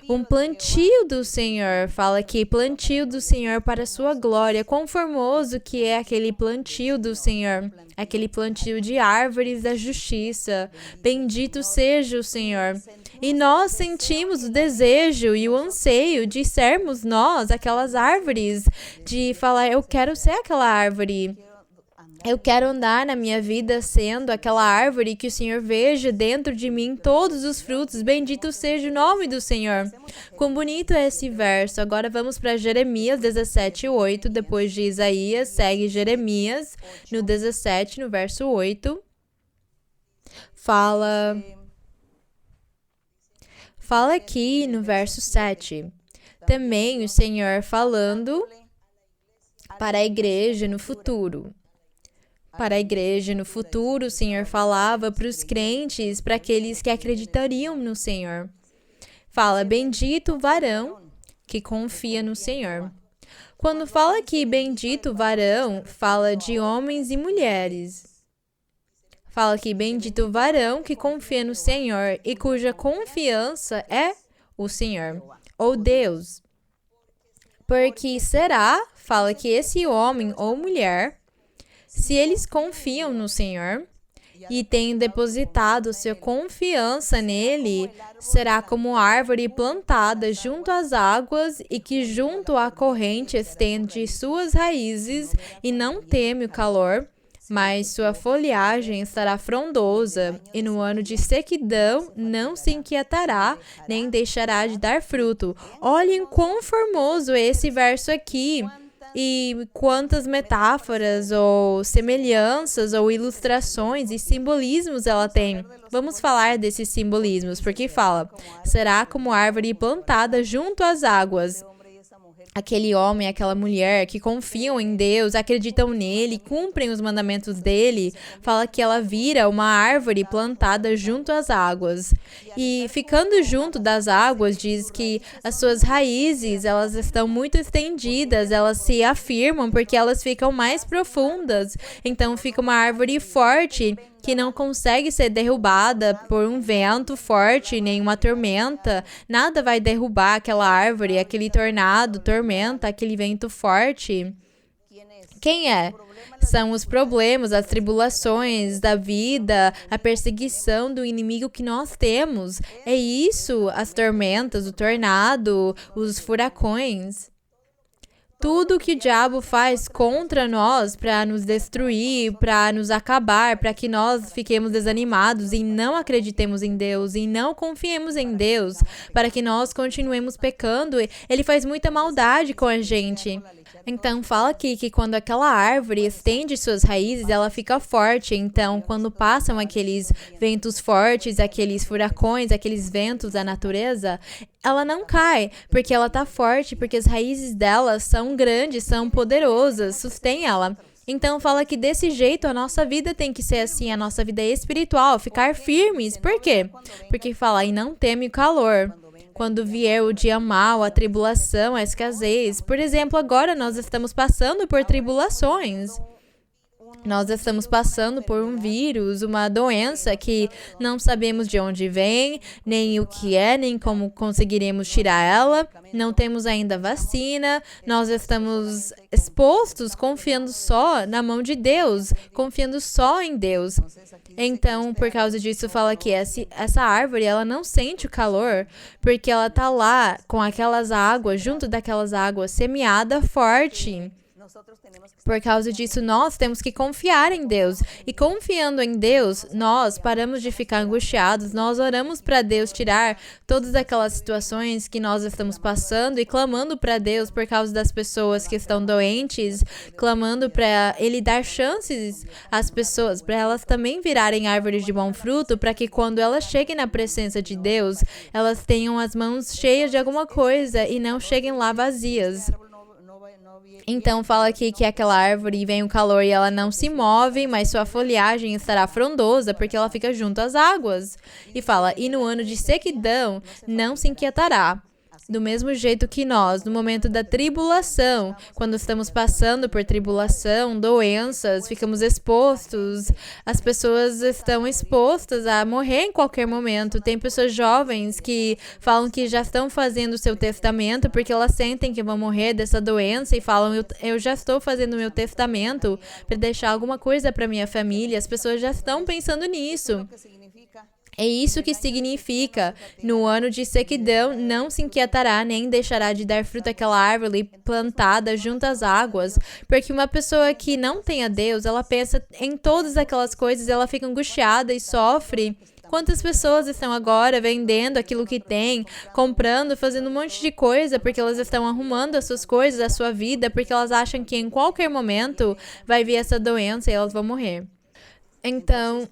Speaker 1: Um plantio do Senhor, fala aqui, plantio do Senhor para a sua glória. Quão formoso que é aquele plantio do Senhor, aquele plantio de árvores da justiça. Bendito seja o Senhor. E nós sentimos o desejo e o anseio de sermos nós, aquelas árvores, de falar, eu quero ser aquela árvore. Eu quero andar na minha vida sendo aquela árvore que o Senhor veja dentro de mim todos os frutos. Bendito seja o nome do Senhor. Quão bonito é esse verso. Agora vamos para Jeremias 17:8. Depois de Isaías, segue Jeremias no 17, no verso 8. Fala aqui no verso 7. Também o Senhor falando para a igreja no futuro. Para a igreja no futuro, o Senhor falava para os crentes, para aqueles que acreditariam no Senhor. Fala, bendito o varão que confia no Senhor. Quando fala aqui bendito o varão, fala de homens e mulheres. Fala aqui bendito o varão que confia no Senhor e cuja confiança é o Senhor, ou Deus. Porque fala que esse homem ou mulher, se eles confiam no Senhor e têm depositado sua confiança nele, será como árvore plantada junto às águas e que junto à corrente estende suas raízes e não teme o calor, mas sua folhagem estará frondosa e no ano de sequidão não se inquietará, nem deixará de dar fruto. Olhem quão formoso é esse verso aqui. E quantas metáforas ou semelhanças ou ilustrações e simbolismos ela tem. Vamos falar desses simbolismos, porque fala, será como árvore plantada junto às águas. Aquele homem, aquela mulher que confiam em Deus, acreditam nele, cumprem os mandamentos dele, fala que ela vira uma árvore plantada junto às águas. E ficando junto das águas, diz que as suas raízes, elas estão muito estendidas, elas se afirmam porque elas ficam mais profundas. Então fica uma árvore forte, que não consegue ser derrubada por um vento forte, nem uma tormenta. Nada vai derrubar aquela árvore, aquele tornado, tormenta, aquele vento forte. Quem é? São os problemas, as tribulações da vida, a perseguição do inimigo que nós temos. É isso, as tormentas, o tornado, os furacões. tudo que o diabo faz contra nós para nos destruir, para nos acabar, para que nós fiquemos desanimados e não acreditemos em Deus e não confiemos em Deus, para que nós continuemos pecando, ele faz muita maldade com a gente. Então, fala aqui que quando aquela árvore estende suas raízes, ela fica forte. Então, quando passam aqueles ventos fortes, aqueles furacões, aqueles ventos da natureza, ela não cai, porque ela tá forte, porque as raízes dela são grandes, são poderosas, sustém ela. Então, fala que desse jeito a nossa vida tem que ser assim, a nossa vida espiritual, ficar firmes. Por quê? Porque fala, e não teme o calor. Quando vier o dia mau, a tribulação, a escassez. Por exemplo, agora nós estamos passando por tribulações. Nós estamos passando por um vírus, uma doença que não sabemos de onde vem, nem o que é, nem como conseguiremos tirar ela. Não temos ainda vacina. Nós estamos expostos, confiando só na mão de Deus, confiando só em Deus. Então, por causa disso, fala que essa árvore, ela não sente o calor, porque ela tá lá com aquelas águas, junto daquelas águas, semeada forte. Por causa disso, nós temos que confiar em Deus. E confiando em Deus, nós paramos de ficar angustiados, nós oramos para Deus tirar todas aquelas situações que nós estamos passando e clamando para Deus por causa das pessoas que estão doentes, clamando para Ele dar chances às pessoas, para elas também virarem árvores de bom fruto, para que quando elas cheguem na presença de Deus, elas tenham as mãos cheias de alguma coisa e não cheguem lá vazias. Então, fala aqui que aquela árvore vem o calor e ela não se move, mas sua folhagem estará frondosa, porque ela fica junto às águas. E fala, e no ano de sequidão não se inquietará. Do mesmo jeito que nós, no momento da tribulação, quando estamos passando por tribulação, doenças, ficamos expostos, as pessoas estão expostas a morrer em qualquer momento. Tem pessoas jovens que falam que já estão fazendo o seu testamento porque elas sentem que vão morrer dessa doença e falam, eu já estou fazendo o meu testamento para deixar alguma coisa para minha família. As pessoas já estão pensando nisso. É isso que significa, no ano de sequidão, não se inquietará, nem deixará de dar fruto aquela árvore plantada junto às águas. Porque uma pessoa que não tem a Deus, ela pensa em todas aquelas coisas, ela fica angustiada e sofre. Quantas pessoas estão agora vendendo aquilo que tem, comprando, fazendo um monte de coisa, porque elas estão arrumando as suas coisas, a sua vida, porque elas acham que em qualquer momento vai vir essa doença e elas vão morrer. Então,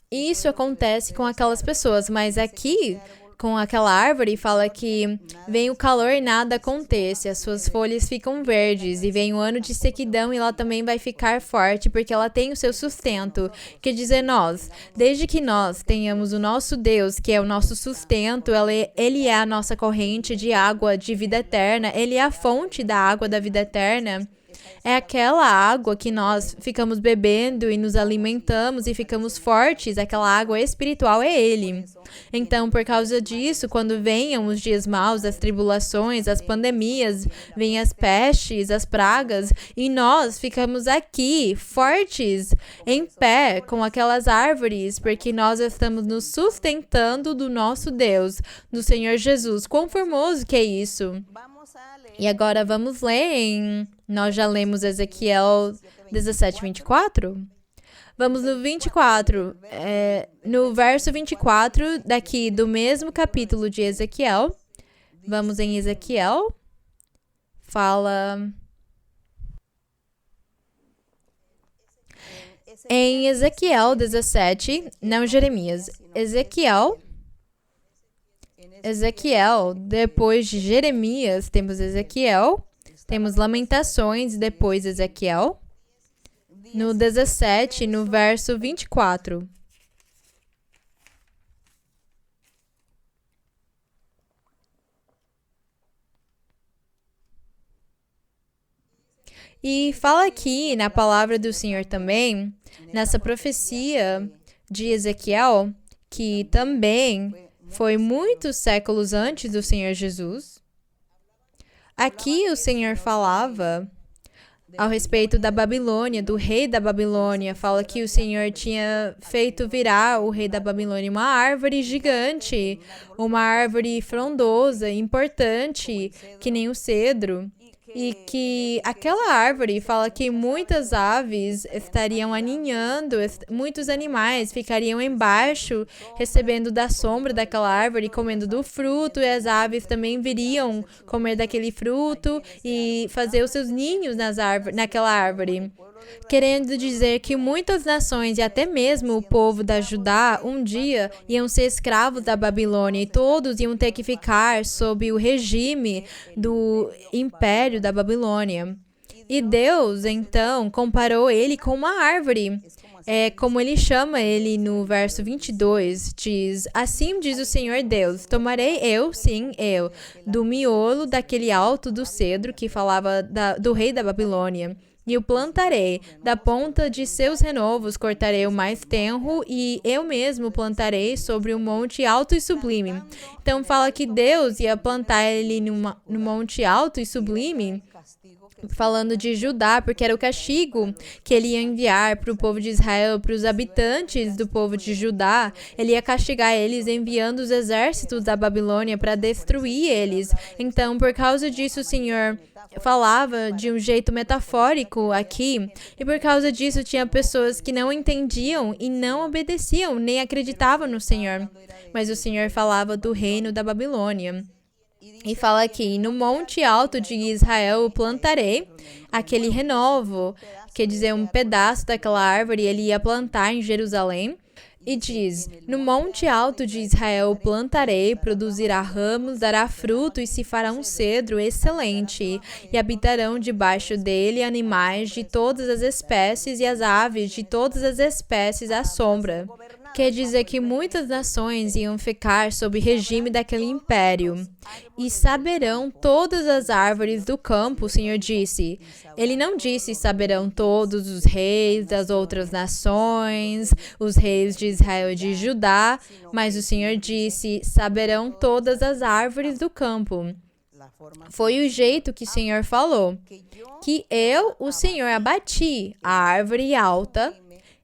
Speaker 1: isso acontece com aquelas pessoas, mas aqui, com aquela árvore, fala que vem o calor e nada acontece, as suas folhas ficam verdes, e vem o ano de sequidão e ela também vai ficar forte, porque ela tem o seu sustento. Quer dizer, desde que nós tenhamos o nosso Deus, que é o nosso sustento, Ele é a nossa corrente de água de vida eterna, Ele é a fonte da água da vida eterna. É aquela água que nós ficamos bebendo e nos alimentamos e ficamos fortes. Aquela água espiritual é Ele. Então, por causa disso, quando venham os dias maus, as tribulações, as pandemias, vêm as pestes, as pragas, e nós ficamos aqui, fortes, em pé, com aquelas árvores, porque nós estamos nos sustentando do nosso Deus, do Senhor Jesus. Quão formoso que é isso! E agora vamos ler nós já lemos Ezequiel 17, 24? Vamos no 24. No verso 24, daqui do mesmo capítulo de Ezequiel. Vamos em Ezequiel. Fala... Em Ezequiel 17, não Jeremias. Ezequiel, depois de Jeremias, temos Ezequiel, temos Lamentações, depois Ezequiel. No 17, no verso 24. E fala aqui na palavra do Senhor também, nessa profecia de Ezequiel, que também foi muitos séculos antes do Senhor Jesus. Aqui o Senhor falava ao respeito da Babilônia, do rei da Babilônia. Fala que o Senhor tinha feito virar o rei da Babilônia uma árvore gigante, uma árvore frondosa, importante, que nem o cedro. e que aquela árvore fala que muitas aves estariam aninhando, muitos animais ficariam embaixo, recebendo da sombra daquela árvore, comendo do fruto, e as aves também viriam comer daquele fruto e fazer os seus ninhos naquela árvore. Querendo dizer que muitas nações e até mesmo o povo da Judá um dia iam ser escravos da Babilônia e todos iam ter que ficar sob o regime do império da Babilônia. E Deus, então, comparou ele com uma árvore. Como ele chama ele no verso 22, diz: assim diz o Senhor Deus, tomarei eu, sim, eu, do miolo daquele alto do cedro que falava do rei da Babilônia, e o plantarei, da ponta de seus renovos cortarei o mais tenro, e eu mesmo plantarei sobre um monte alto e sublime. Então fala que Deus ia plantar ele no monte alto e sublime, falando de Judá, porque era o castigo que ele ia enviar para o povo de Israel, para os habitantes do povo de Judá. Ele ia castigar eles enviando os exércitos da Babilônia para destruir eles. Então, por causa disso, o Senhor falava de um jeito metafórico aqui, e por causa disso tinha pessoas que não entendiam e não obedeciam, nem acreditavam no Senhor. Mas o Senhor falava do reino da Babilônia. E fala aqui: no monte alto de Israel eu plantarei aquele renovo, quer dizer, um pedaço daquela árvore ele ia plantar em Jerusalém. E diz: no monte alto de Israel plantarei, produzirá ramos, dará fruto e se fará um cedro excelente. E habitarão debaixo dele animais de todas as espécies e as aves de todas as espécies à sombra. Quer dizer que muitas nações iam ficar sob regime daquele império. E saberão todas as árvores do campo, o Senhor disse. Ele não disse saberão todos os reis das outras nações, os reis de Israel e de Judá, mas o Senhor disse saberão todas as árvores do campo. Foi o jeito que o Senhor falou. Que eu, o Senhor, abati a árvore alta,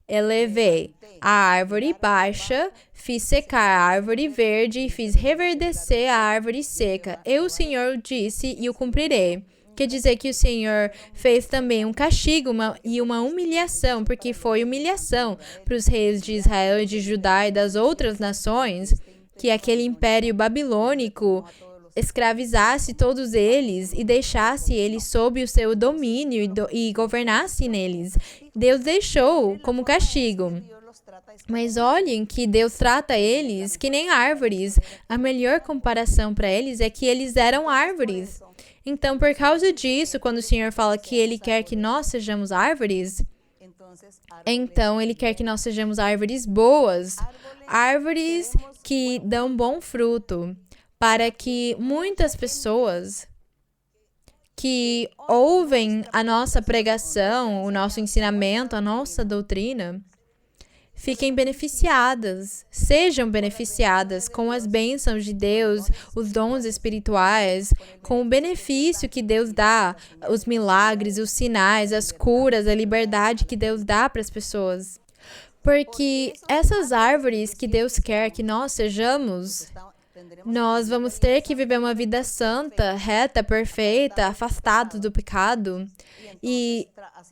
Speaker 1: elevei a árvore baixa, fiz secar a árvore verde e fiz reverdecer a árvore seca. Eu, o Senhor, disse e o cumprirei. Quer dizer que o Senhor fez também um castigo e uma humilhação, porque foi humilhação para os reis de Israel e de Judá e das outras nações, que aquele império babilônico escravizasse todos eles e deixasse eles sob o seu domínio e governasse neles. Deus deixou como castigo. Mas olhem que Deus trata eles que nem árvores. A melhor comparação para eles é que eles eram árvores. Então, por causa disso, quando o Senhor fala que Ele quer que nós sejamos árvores, então Ele quer que nós sejamos árvores boas, árvores que dão bom fruto, para que muitas pessoas que ouvem a nossa pregação, o nosso ensinamento, a nossa doutrina, fiquem beneficiadas, sejam beneficiadas com as bênçãos de Deus, os dons espirituais, com o benefício que Deus dá, os milagres, os sinais, as curas, a liberdade que Deus dá para as pessoas. Porque essas árvores que Deus quer que nós sejamos, nós vamos ter que viver uma vida santa, reta, perfeita, afastados do pecado. E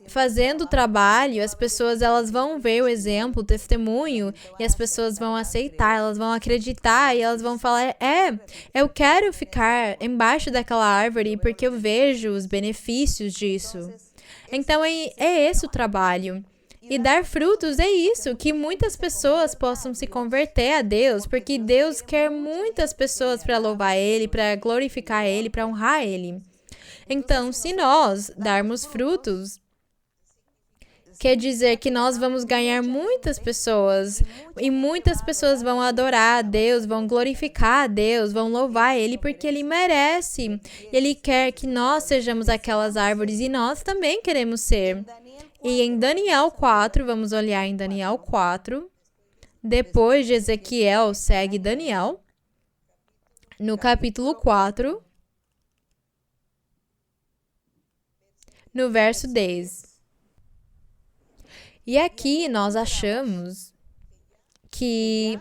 Speaker 1: fazendo o trabalho, as pessoas elas vão ver o exemplo, o testemunho, e as pessoas vão aceitar, elas vão acreditar e elas vão falar: eu quero ficar embaixo daquela árvore porque eu vejo os benefícios disso. Então é esse o trabalho. E dar frutos é isso, que muitas pessoas possam se converter a Deus, porque Deus quer muitas pessoas para louvar Ele, para glorificar Ele, para honrar Ele. Então, se nós darmos frutos, quer dizer que nós vamos ganhar muitas pessoas, e muitas pessoas vão adorar a Deus, vão glorificar a Deus, vão louvar Ele, porque Ele merece. Ele quer que nós sejamos aquelas árvores, e nós também queremos ser. E em Daniel 4, vamos olhar em Daniel 4, depois de Ezequiel, segue Daniel, no capítulo 4, no verso 10. E aqui nós achamos que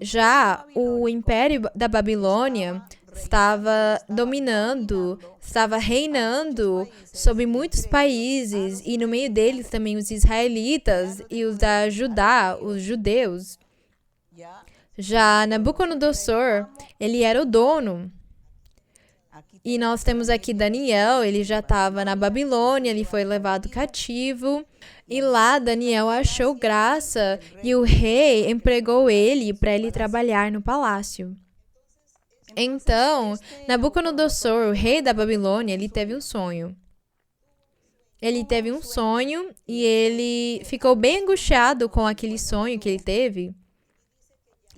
Speaker 1: já o império da Babilônia estava dominando, estava reinando sobre muitos países, e no meio deles também os israelitas e os da Judá, os judeus. Já Nabucodonosor, ele era o dono. E nós temos aqui Daniel, ele já estava na Babilônia, ele foi levado cativo. E lá Daniel achou graça e o rei empregou ele para ele trabalhar no palácio. Então, Nabucodonosor, o rei da Babilônia, ele teve um sonho. Ele teve um sonho e ele ficou bem angustiado com aquele sonho que ele teve.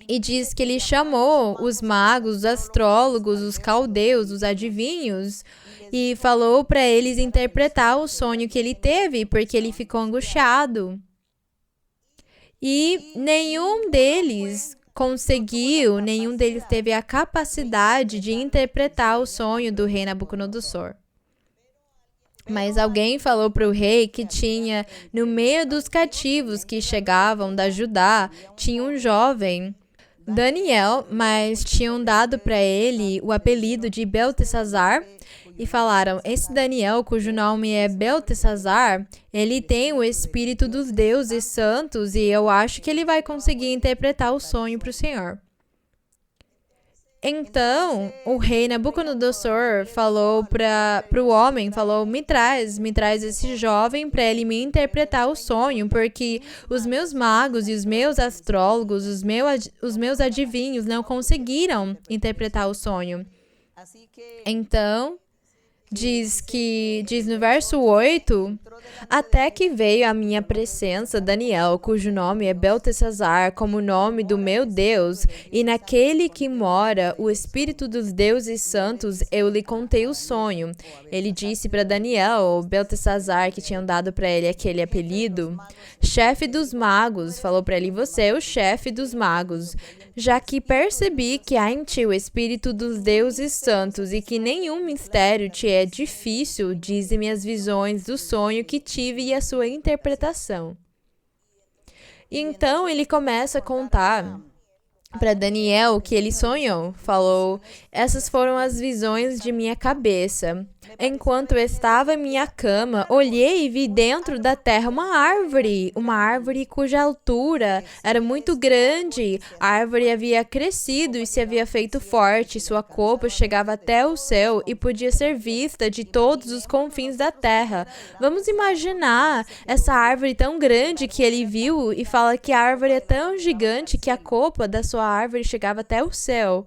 Speaker 1: E diz que ele chamou os magos, os astrólogos, os caldeus, os adivinhos e falou para eles interpretar o sonho que ele teve, porque ele ficou angustiado. E nenhum deles teve a capacidade de interpretar o sonho do rei Nabucodonosor. Mas alguém falou para o rei que tinha, no meio dos cativos que chegavam da Judá, tinha um jovem, Daniel, mas tinham dado para ele o apelido de Beltesazar e falaram, esse Daniel, cujo nome é Beltesazar, ele tem o espírito dos deuses santos e eu acho que ele vai conseguir interpretar o sonho para o Senhor. Então, o rei Nabucodonosor falou para o homem, me traz esse jovem para ele me interpretar o sonho, porque os meus magos e os meus astrólogos, os meus adivinhos não conseguiram interpretar o sonho. Então, diz no verso 8, até que veio à minha presença Daniel, cujo nome é Beltesazar, como o nome do meu Deus, e naquele que mora o Espírito dos deuses santos, eu lhe contei o sonho. Ele disse para Daniel, Beltesazar, que tinham dado para ele aquele apelido, chefe dos magos, falou para ele, você é o chefe dos magos, já que percebi que há em ti o Espírito dos deuses santos e que nenhum mistério te é difícil, dize-me as visões do sonho que tive e a sua interpretação. E então ele começa a contar para Daniel o que ele sonhou. Falou, essas foram as visões de minha cabeça. Enquanto estava em minha cama, olhei e vi dentro da terra uma árvore cuja altura era muito grande. A árvore havia crescido e se havia feito forte, sua copa chegava até o céu e podia ser vista de todos os confins da terra. Vamos imaginar essa árvore tão grande que ele viu e fala que a árvore é tão gigante que a copa da sua árvore chegava até o céu.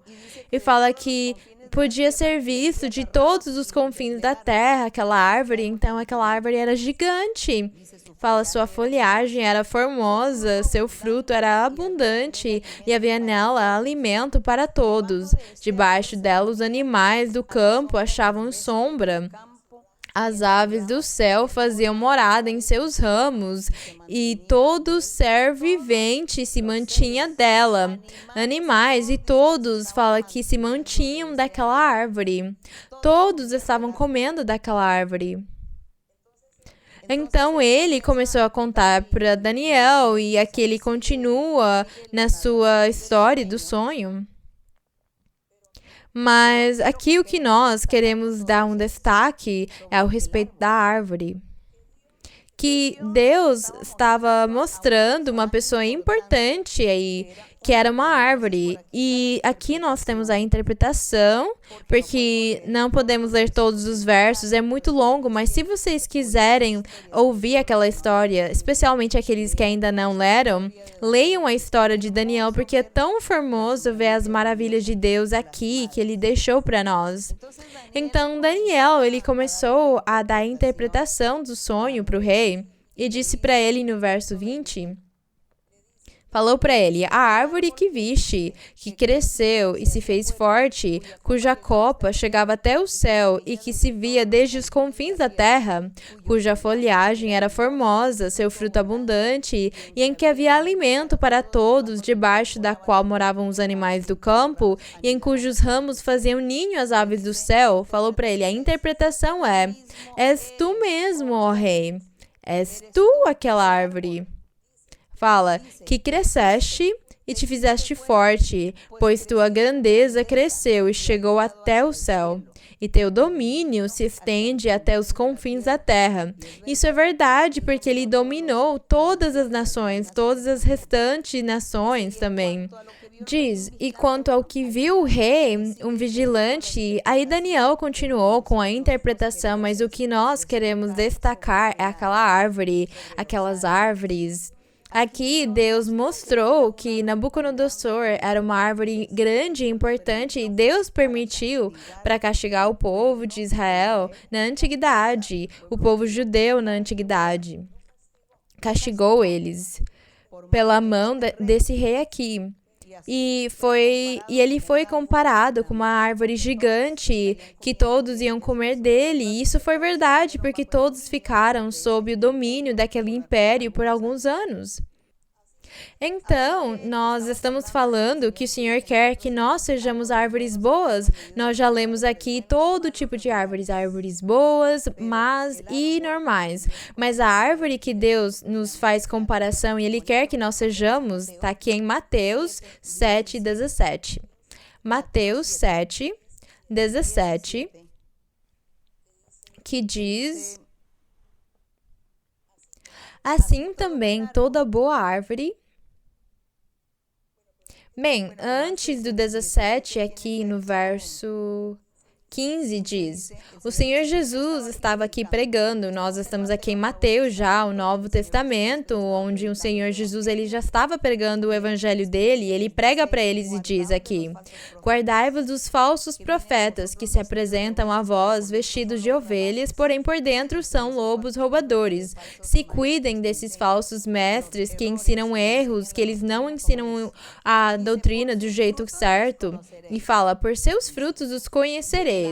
Speaker 1: E fala que podia ser visto de todos os confins da terra, aquela árvore, então aquela árvore era gigante. Fala, sua folhagem era formosa, seu fruto era abundante e havia nela alimento para todos. Debaixo dela os animais do campo achavam sombra. As aves do céu faziam morada em seus ramos, e todo ser vivente se mantinha dela. Animais e todos, fala que se mantinham daquela árvore. Todos estavam comendo daquela árvore. Então ele começou a contar para Daniel, e aqui ele continua na sua história do sonho. Mas aqui o que nós queremos dar um destaque é ao respeito da árvore. Que Deus estava mostrando uma pessoa importante aí, que era uma árvore. E aqui nós temos a interpretação, porque não podemos ler todos os versos, é muito longo, mas se vocês quiserem ouvir aquela história, especialmente aqueles que ainda não leram, leiam a história de Daniel, porque é tão formoso ver as maravilhas de Deus aqui, que ele deixou para nós. Então, Daniel, ele começou a dar a interpretação do sonho para o rei, e disse para ele no verso 20... Falou para ele, a árvore que viste, que cresceu e se fez forte, cuja copa chegava até o céu e que se via desde os confins da terra, cuja folhagem era formosa, seu fruto abundante, e em que havia alimento para todos, debaixo da qual moravam os animais do campo, e em cujos ramos faziam ninho as aves do céu, falou para ele, a interpretação é, és tu mesmo, ó rei, és tu aquela árvore. Fala, que cresceste e te fizeste forte, pois tua grandeza cresceu e chegou até o céu, e teu domínio se estende até os confins da terra. Isso é verdade, porque ele dominou todas as nações, todas as restantes nações também. Diz, e quanto ao que viu o rei, um vigilante, aí Daniel continuou com a interpretação, mas o que nós queremos destacar é aquela árvore, aquelas árvores. Aqui, Deus mostrou que Nabucodonosor era uma árvore grande e importante e Deus permitiu para castigar o povo de Israel na antiguidade, o povo judeu na antiguidade. Castigou eles pela mão desse rei aqui. E ele foi comparado com uma árvore gigante que todos iam comer dele. E isso foi verdade, porque todos ficaram sob o domínio daquele império por alguns anos. Então, nós estamos falando que o Senhor quer que nós sejamos árvores boas. Nós já lemos aqui todo tipo de árvores, árvores boas, más e normais. Mas a árvore que Deus nos faz comparação e Ele quer que nós sejamos, está aqui em Mateus 7:17. Mateus 7:17, que diz: assim também toda boa árvore. Bem, antes do 17, aqui no verso 15 diz: o Senhor Jesus estava aqui pregando. Nós estamos aqui em Mateus já, o Novo Testamento, onde o Senhor Jesus ele já estava pregando o evangelho dele. Ele prega para eles e diz aqui: guardai-vos dos falsos profetas que se apresentam a vós vestidos de ovelhas, porém por dentro são lobos roubadores. Se cuidem desses falsos mestres que ensinam erros, que eles não ensinam a doutrina do jeito certo. E fala: por seus frutos os conhecereis.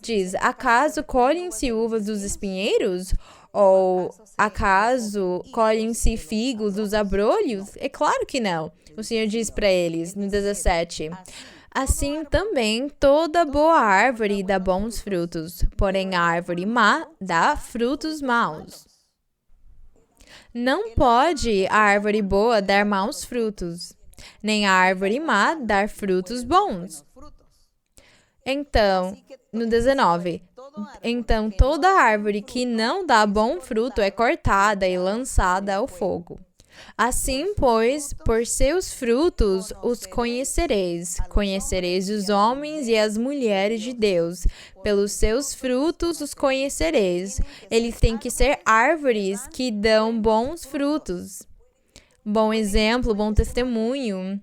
Speaker 1: Diz: acaso colhem-se uvas dos espinheiros? Ou acaso colhem-se figos dos abrolhos? É claro que não. O Senhor diz para eles no 17: assim também toda boa árvore dá bons frutos, porém a árvore má dá frutos maus. Não pode a árvore boa dar maus frutos, nem a árvore má dar frutos bons. Então, no 19, então toda árvore que não dá bom fruto é cortada e lançada ao fogo. Assim, pois, por seus frutos os conhecereis. Conhecereis os homens e as mulheres de Deus. Pelos seus frutos os conhecereis. Eles têm que ser árvores que dão bons frutos. Bom exemplo, bom testemunho.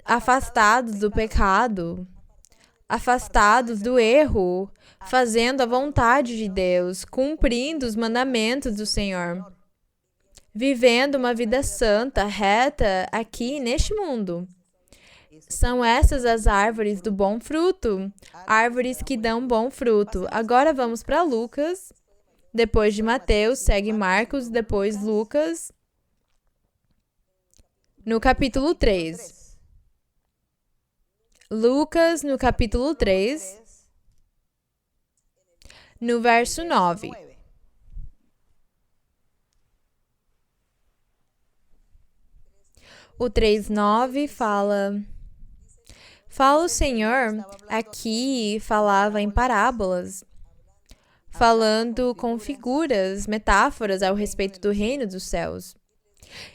Speaker 1: Afastados do pecado. Afastados do erro, fazendo a vontade de Deus, cumprindo os mandamentos do Senhor, vivendo uma vida santa, reta, aqui neste mundo. São essas as árvores do bom fruto, árvores que dão bom fruto. Agora vamos para Lucas, depois de Mateus, segue Marcos, depois Lucas, no capítulo 3. Lucas, no capítulo 3, no verso 9. O 3:9 fala o Senhor aqui falava em parábolas, falando com figuras, metáforas ao respeito do reino dos céus.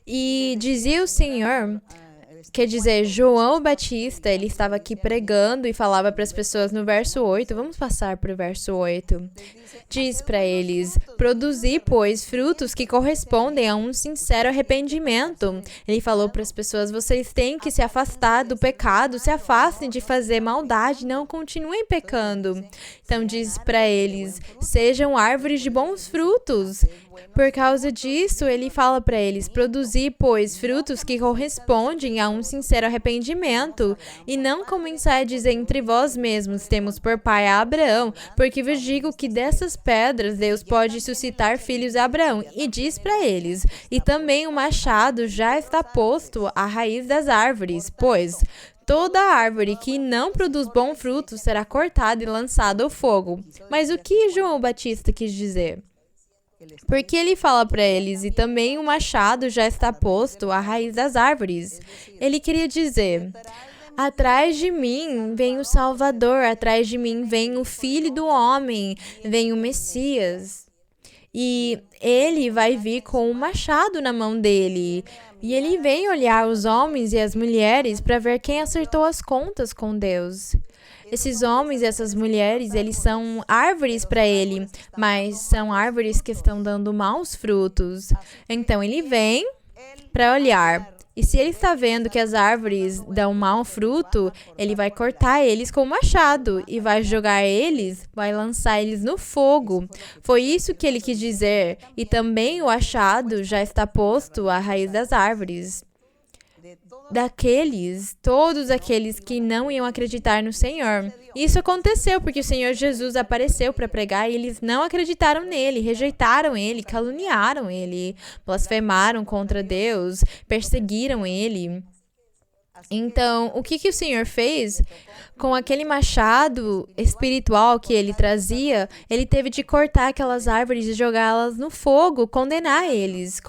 Speaker 1: E dizia o Senhor... Quer dizer, João Batista, ele estava aqui pregando e falava para as pessoas no verso 8, vamos passar para o verso 8. Diz para eles: produzir, pois, frutos que correspondem a um sincero arrependimento. Ele falou para as pessoas: vocês têm que se afastar do pecado, se afastem de fazer maldade, não continuem pecando. Então diz para eles: sejam árvores de bons frutos. Por causa disso, ele fala para eles: produzir, pois, frutos que correspondem a um sincero arrependimento, e não começar a dizer entre vós mesmos: temos por pai a Abraão, porque vos digo que dessas pedras Deus pode suscitar filhos a Abraão. E diz para eles: e também o machado já está posto à raiz das árvores, pois toda árvore que não produz bom fruto será cortada e lançada ao fogo. Mas o que João Batista quis dizer? Porque ele fala para eles, e também o machado já está posto à raiz das árvores. Ele queria dizer, atrás de mim vem o Salvador, atrás de mim vem o Filho do Homem, vem o Messias. E ele vai vir com um machado na mão dele. E ele vem olhar os homens e as mulheres para ver quem acertou as contas com Deus. Esses homens e essas mulheres, eles são árvores para ele, mas são árvores que estão dando maus frutos. Então ele vem para olhar. E se ele está vendo que as árvores dão mau fruto, ele vai cortar eles com o machado e vai jogar eles, vai lançar eles no fogo. Foi isso que ele quis dizer. E também o machado já está posto à raiz das árvores. Todos aqueles que não iam acreditar no Senhor. Isso aconteceu porque o Senhor Jesus apareceu para pregar e eles não acreditaram nele, rejeitaram ele, caluniaram ele, blasfemaram contra Deus, perseguiram ele. Então, o que o Senhor fez? Com aquele machado espiritual que ele trazia, ele teve de cortar aquelas árvores e jogá-las no fogo, condenar eles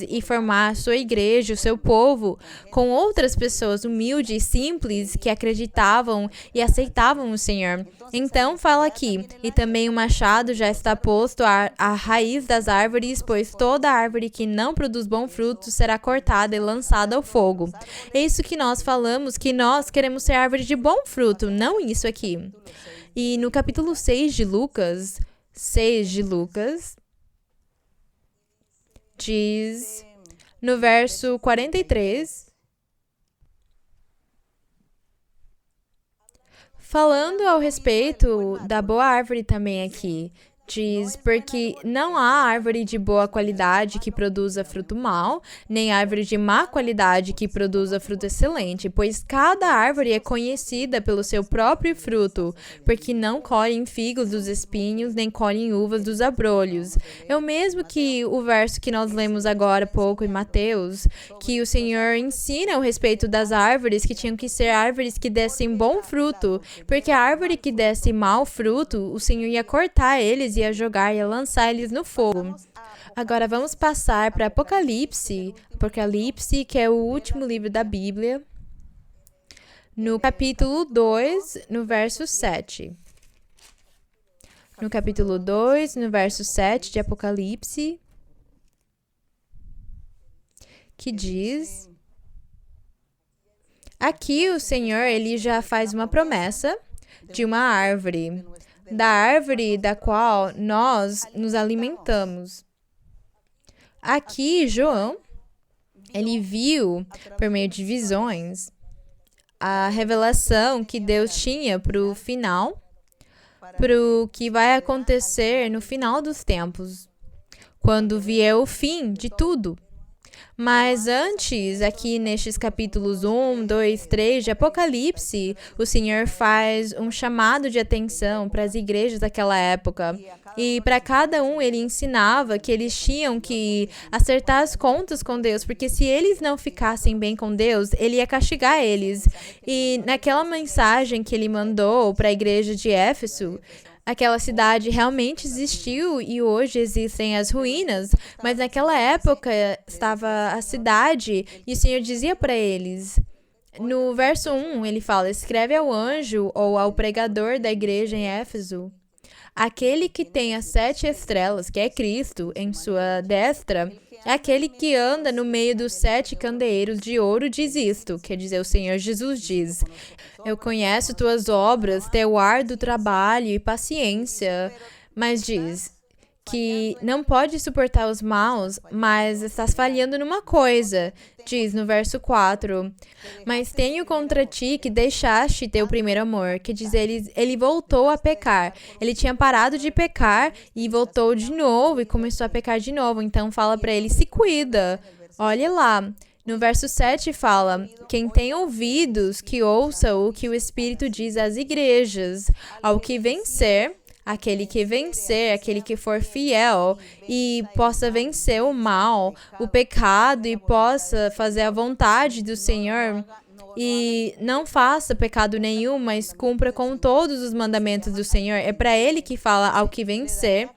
Speaker 1: e formar a sua igreja, o seu povo, com outras pessoas humildes, simples, que acreditavam e aceitavam o Senhor. Então, fala aqui, e também o machado já está posto à raiz das árvores, pois toda árvore que não produz bom fruto será cortada e lançada ao fogo. É isso que nós falamos, que nós queremos ser árvore de bom fruto, não isso aqui. E no capítulo 6 de Lucas, diz, no verso 43, falando ao respeito da boa árvore também aqui, diz, porque não há árvore de boa qualidade que produza fruto mau, nem árvore de má qualidade que produza fruto excelente, pois cada árvore é conhecida pelo seu próprio fruto, porque não colhem figos dos espinhos, nem colhem uvas dos abrolhos. É o mesmo que o verso que nós lemos agora há pouco em Mateus, que o Senhor ensina a respeito das árvores que tinham que ser árvores que dessem bom fruto, porque a árvore que desse mau fruto, o Senhor ia cortar eles, ia jogar, ia lançar eles no fogo. Agora vamos passar para Apocalipse, que é o último livro da Bíblia, no capítulo 2, no verso 7. No capítulo 2, no verso 7 de Apocalipse, que diz... Aqui o Senhor, ele já faz uma promessa de uma árvore, da árvore da qual nós nos alimentamos. Aqui, João, ele viu, por meio de visões, a revelação que Deus tinha para o final, para o que vai acontecer no final dos tempos, quando vier o fim de tudo. Mas antes, aqui nestes capítulos 1, 2, 3 de Apocalipse, o Senhor faz um chamado de atenção para as igrejas daquela época. E para cada um ele ensinava que eles tinham que acertar as contas com Deus, porque se eles não ficassem bem com Deus, ele ia castigar eles. E naquela mensagem que ele mandou para a igreja de Éfeso, aquela cidade realmente existiu e hoje existem as ruínas, mas naquela época estava a cidade e o Senhor dizia para eles, no verso 1, ele fala, escreve ao anjo ou ao pregador da igreja em Éfeso, aquele que tem as 7 estrelas, que é Cristo, em sua destra, é aquele que anda no meio dos 7 candeeiros de ouro, diz isto, quer dizer, o Senhor Jesus diz, eu conheço tuas obras, teu árduo trabalho e paciência, mas diz que não pode suportar os maus, mas estás falhando numa coisa, diz no verso 4, mas tenho contra ti que deixaste teu primeiro amor, quer dizer, ele voltou a pecar, ele tinha parado de pecar e voltou de novo e começou a pecar de novo, então fala para ele, se cuida, olha lá. No verso 7 fala, quem tem ouvidos, que ouça o que o Espírito diz às igrejas, ao que vencer, aquele que for fiel e possa vencer o mal, o pecado e possa fazer a vontade do Senhor, e não faça pecado nenhum, mas cumpra com todos os mandamentos do Senhor. É para ele que fala: ao que vencer,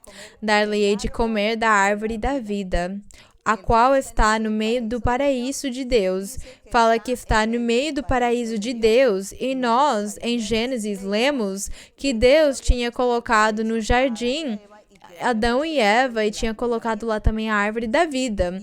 Speaker 1: dar-lhe-ei de comer da árvore da vida, a qual está no meio do paraíso de Deus. Fala que está no meio do paraíso de Deus, e nós, em Gênesis, lemos que Deus tinha colocado no jardim Adão e Eva e tinha colocado lá também a árvore da vida.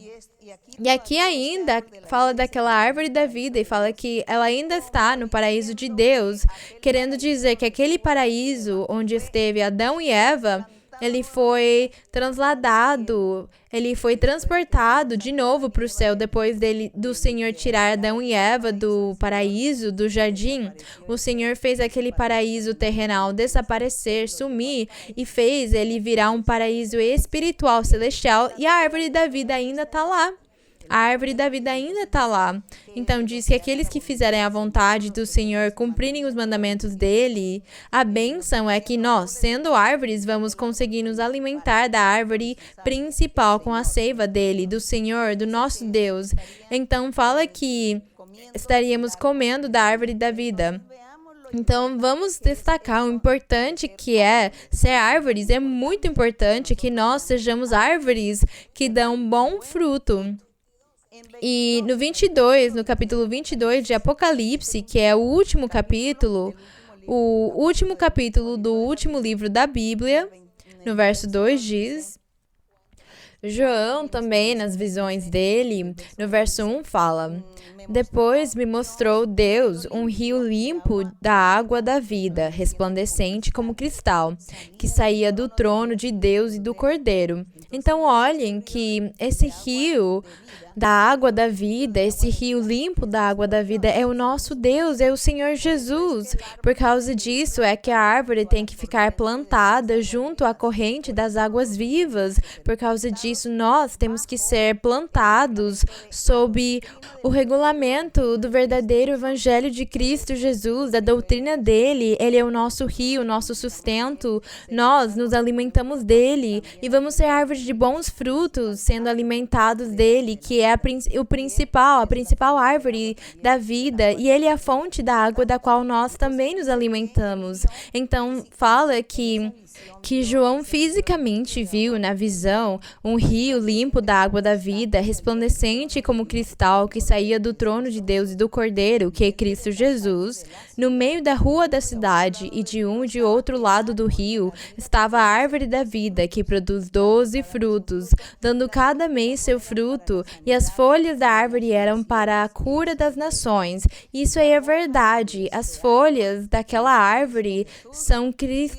Speaker 1: E aqui ainda fala daquela árvore da vida e fala que ela ainda está no paraíso de Deus, querendo dizer que aquele paraíso onde esteve Adão e Eva, ele foi transladado, ele foi transportado de novo para o céu depois do Senhor tirar Adão e Eva do paraíso, do jardim. O Senhor fez aquele paraíso terrenal desaparecer, sumir e fez ele virar um paraíso espiritual, celestial, e a árvore da vida ainda está lá. A árvore da vida ainda está lá. Então diz que aqueles que fizerem a vontade do Senhor, cumprirem os mandamentos dele, a bênção é que nós, sendo árvores, vamos conseguir nos alimentar da árvore principal com a seiva dele, do Senhor, do nosso Deus. Então fala que estaríamos comendo da árvore da vida. Então, vamos destacar o importante que é ser árvores. É muito importante que nós sejamos árvores que dão bom fruto. E no capítulo 22 de Apocalipse, que é o último capítulo do último livro da Bíblia, no verso 2 diz: João também, nas visões dele, no verso 1 fala: Depois me mostrou Deus um rio limpo da água da vida, resplandecente como cristal, que saía do trono de Deus e do Cordeiro. Então olhem que esse rio da água da vida, esse rio limpo da água da vida é o nosso Deus, é o Senhor Jesus. Por causa disso é que a árvore tem que ficar plantada junto à corrente das águas vivas. Por causa disso nós temos que ser plantados sob o regulamento do verdadeiro evangelho de Cristo Jesus, da doutrina dele. Ele é o nosso rio, o nosso sustento. Nós nos alimentamos dele e vamos ser árvores de bons frutos, sendo alimentados dele, que é a principal árvore da vida, e ele é a fonte da água da qual nós também nos alimentamos. Então, fala que João fisicamente viu na visão um rio limpo da água da vida, resplandecente como cristal, que saía do trono de Deus e do Cordeiro, que é Cristo Jesus. No meio da rua da cidade e de um e de outro lado do rio estava a árvore da vida, que produz 12 frutos, dando cada mês seu fruto, e as folhas da árvore eram para a cura das nações. Isso aí é verdade. As folhas daquela árvore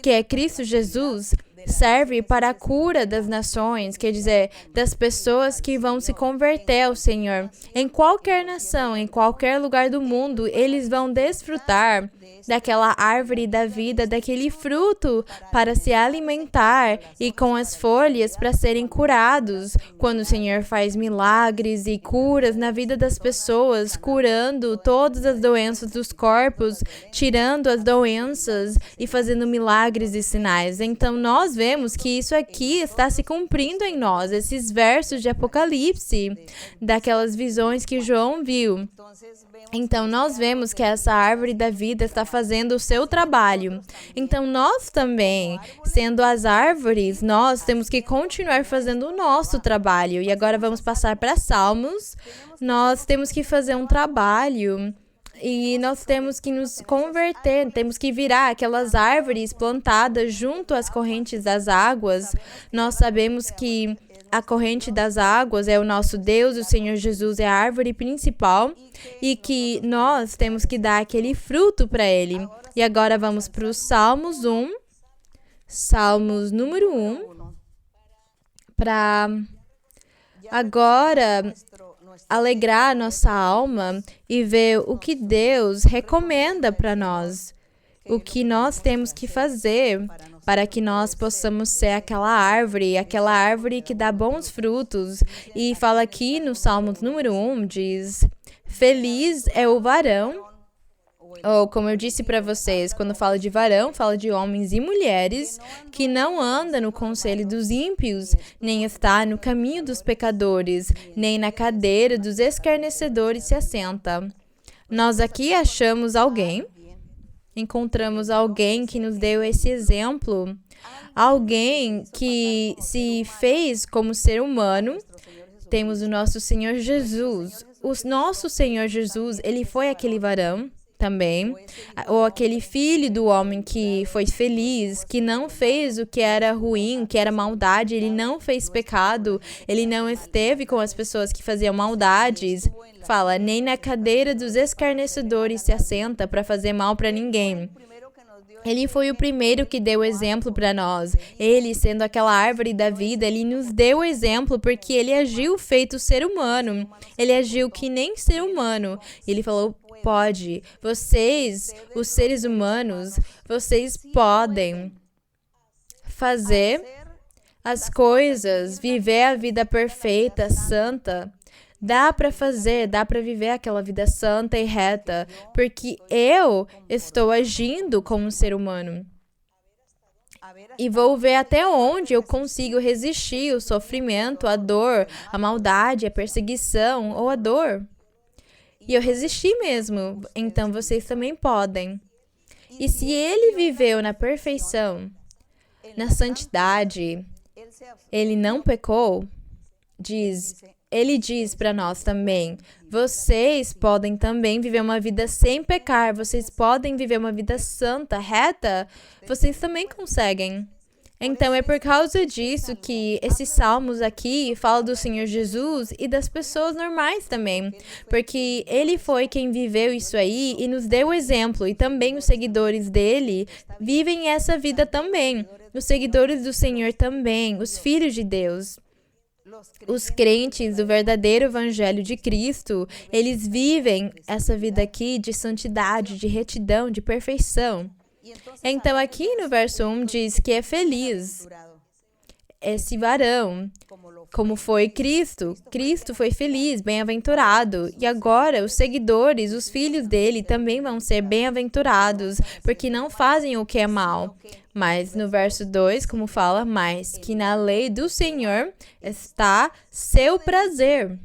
Speaker 1: que é Cristo Jesus, serve para a cura das nações, quer dizer, das pessoas que vão se converter ao Senhor. Em qualquer nação, em qualquer lugar do mundo, eles vão desfrutar daquela árvore da vida, daquele fruto para se alimentar e com as folhas para serem curados. Quando o Senhor faz milagres e curas na vida das pessoas, curando todas as doenças dos corpos, tirando as doenças e fazendo milagres e sinais. Então, nós vemos que isso aqui está se cumprindo em nós, esses versos de Apocalipse, daquelas visões que João viu. Então, nós vemos que essa árvore da vida está fazendo o seu trabalho. Então, nós também, sendo as árvores, nós temos que continuar fazendo o nosso trabalho. E agora vamos passar para Salmos. Nós temos que fazer um trabalho e nós temos que nos converter, temos que virar aquelas árvores plantadas junto às correntes das águas. Nós sabemos que a corrente das águas é o nosso Deus, o Senhor Jesus é a árvore principal e que nós temos que dar aquele fruto para Ele. E agora vamos para o Salmos 1, Salmos número 1, para agora alegrar nossa alma e ver o que Deus recomenda para nós, o que nós temos que fazer para que nós possamos ser aquela árvore que dá bons frutos. E fala aqui no Salmos número 1, diz: Feliz é o varão, ou como eu disse para vocês, quando fala de varão, fala de homens e mulheres que não anda no conselho dos ímpios, nem está no caminho dos pecadores, nem na cadeira dos escarnecedores se assenta. Nós aqui achamos alguém, encontramos alguém que nos deu esse exemplo, alguém que se fez como ser humano. Temos o nosso Senhor Jesus. O nosso Senhor Jesus, ele foi aquele varão também, ou aquele filho do homem que foi feliz, que não fez o que era ruim, que era maldade, ele não fez pecado, ele não esteve com as pessoas que faziam maldades. Fala, nem na cadeira dos escarnecedores se assenta para fazer mal para ninguém. Ele foi o primeiro que deu exemplo para nós. Ele, sendo aquela árvore da vida, ele nos deu exemplo porque ele agiu feito ser humano. Ele agiu que nem ser humano. Ele falou, pode. Vocês, os seres humanos, vocês podem fazer as coisas, viver a vida perfeita, santa. Dá para fazer, dá para viver aquela vida santa e reta, porque eu estou agindo como um ser humano. E vou ver até onde eu consigo resistir o sofrimento, a dor, a maldade, a perseguição ou a dor. E eu resisti mesmo, então vocês também podem. E se ele viveu na perfeição, na santidade, ele não pecou, ele diz para nós também, vocês podem também viver uma vida sem pecar, vocês podem viver uma vida santa, reta, vocês também conseguem. Então, é por causa disso que esses salmos aqui falam do Senhor Jesus e das pessoas normais também, porque ele foi quem viveu isso aí e nos deu o exemplo, e também os seguidores dele vivem essa vida também, os seguidores do Senhor também, os filhos de Deus. Os crentes do verdadeiro evangelho de Cristo, eles vivem essa vida aqui de santidade, de retidão, de perfeição. Então, aqui no verso 1 diz que é feliz esse varão, como foi Cristo. Cristo foi feliz, bem-aventurado. E agora, os seguidores, os filhos dele, também vão ser bem-aventurados, porque não fazem o que é mal. Mas no verso 2, como fala, mas que na lei do Senhor está seu prazer.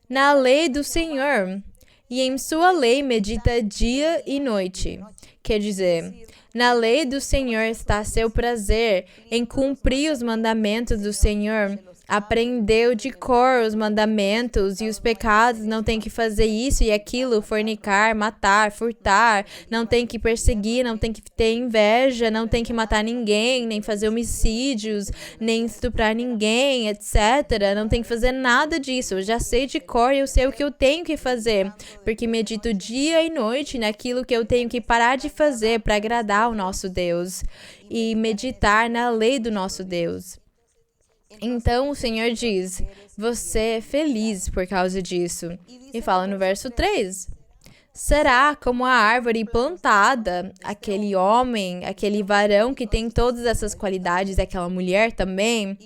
Speaker 1: Na lei do Senhor. E em sua lei medita dia e noite. Quer dizer, na lei do Senhor está seu prazer em cumprir os mandamentos do Senhor. Aprendeu de cor os mandamentos e os pecados, não tem que fazer isso e aquilo, fornicar, matar, furtar, não tem que perseguir, não tem que ter inveja, não tem que matar ninguém, nem fazer homicídios, nem estuprar ninguém, etc. Não tem que fazer nada disso, eu já sei de cor e eu sei o que eu tenho que fazer, porque medito dia e noite naquilo que eu tenho que parar de fazer para agradar o nosso Deus e meditar na lei do nosso Deus. Então o Senhor diz, você é feliz por causa disso. E fala no verso 3, será como a árvore plantada, aquele homem, aquele varão que tem todas essas qualidades, aquela mulher também,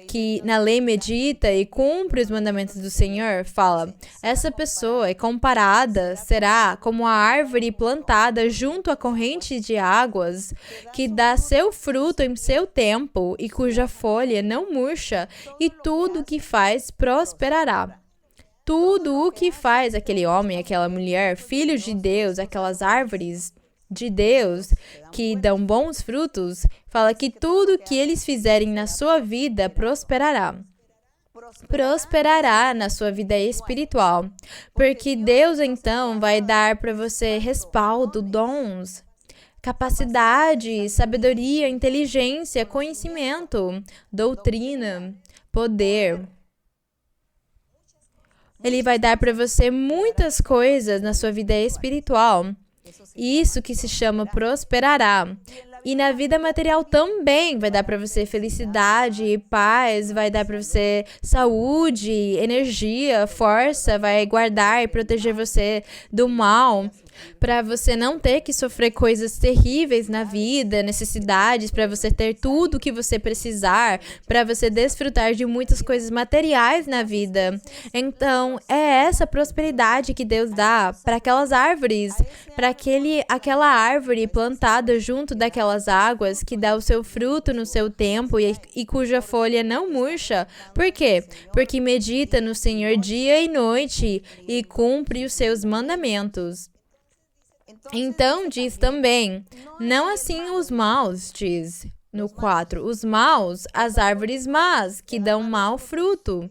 Speaker 1: que na lei medita e cumpre os mandamentos do Senhor, fala, essa pessoa é comparada, será como a árvore plantada junto à corrente de águas, que dá seu fruto em seu tempo e cuja folha não murcha, e tudo o que faz prosperará. Tudo o que faz aquele homem, aquela mulher, filhos de Deus, aquelas árvores de Deus que dão bons frutos, fala que tudo que eles fizerem na sua vida prosperará. Prosperará na sua vida espiritual, porque Deus então vai dar para você respaldo, dons, capacidade, sabedoria, inteligência, conhecimento, doutrina, poder. Ele vai dar para você muitas coisas na sua vida espiritual. Isso que se chama prosperará. E na vida material também vai dar para você felicidade, paz, vai dar para você saúde, energia, força, vai guardar e proteger você do mal. para você não ter que sofrer coisas terríveis na vida, necessidades, para você ter tudo o que você precisar, para você desfrutar de muitas coisas materiais na vida. Então, é essa prosperidade que Deus dá para aquelas árvores, para aquela árvore plantada junto daquelas águas que dá o seu fruto no seu tempo e cuja folha não murcha. Por quê? Porque medita no Senhor dia e noite e cumpre os seus mandamentos. Então, diz também, não assim os maus, diz no 4, os maus, as árvores más, que dão mau fruto.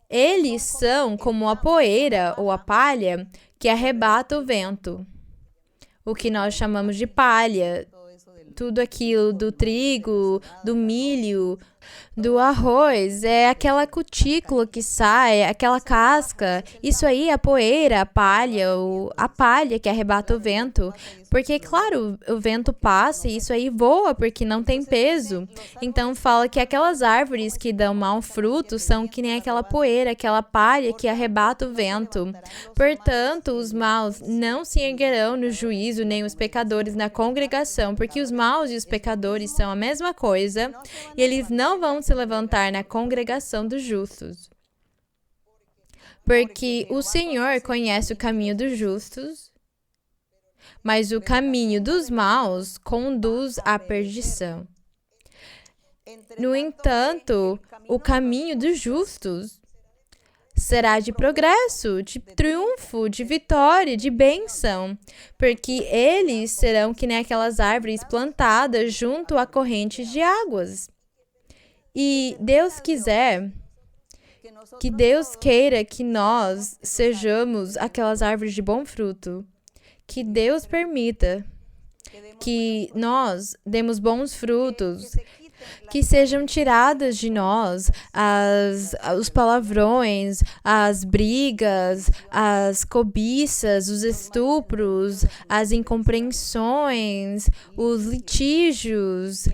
Speaker 1: Eles são como a poeira ou a palha que arrebata o vento. O que nós chamamos de palha, tudo aquilo do trigo, do milho, do arroz, é aquela cutícula que sai, aquela casca. Isso aí é a poeira, a palha que arrebata o vento. Porque, claro, o vento passa e isso aí voa porque não tem peso. Então, fala que aquelas árvores que dão mau fruto são que nem aquela poeira, aquela palha que arrebata o vento. Portanto, os maus não se erguerão no juízo, nem os pecadores na congregação, porque os maus e os pecadores são a mesma coisa, e eles não vão se levantar na congregação dos justos. Porque o Senhor conhece o caminho dos justos, mas o caminho dos maus conduz à perdição. No entanto, o caminho dos justos será de progresso, de triunfo, de vitória, de bênção, porque eles serão que nem aquelas árvores plantadas junto a correntes de águas. E Deus queira que nós sejamos aquelas árvores de bom fruto. Que Deus permita que nós demos bons frutos, que sejam tiradas de nós os palavrões, as brigas, as cobiças, os estupros, as incompreensões, os litígios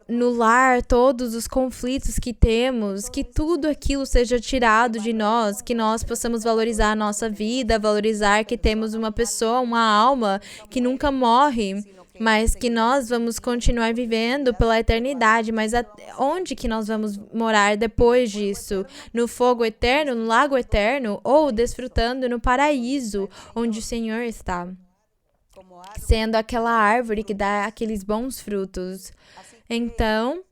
Speaker 1: no lar, todos os conflitos que temos, que tudo aquilo seja tirado de nós, que nós possamos valorizar a nossa vida, valorizar que temos uma pessoa, uma alma que nunca morre, mas que nós vamos continuar vivendo pela eternidade. Mas onde que nós vamos morar depois disso? No fogo eterno, no lago eterno, ou desfrutando no paraíso, onde o Senhor está, sendo aquela árvore que dá aqueles bons frutos. Então,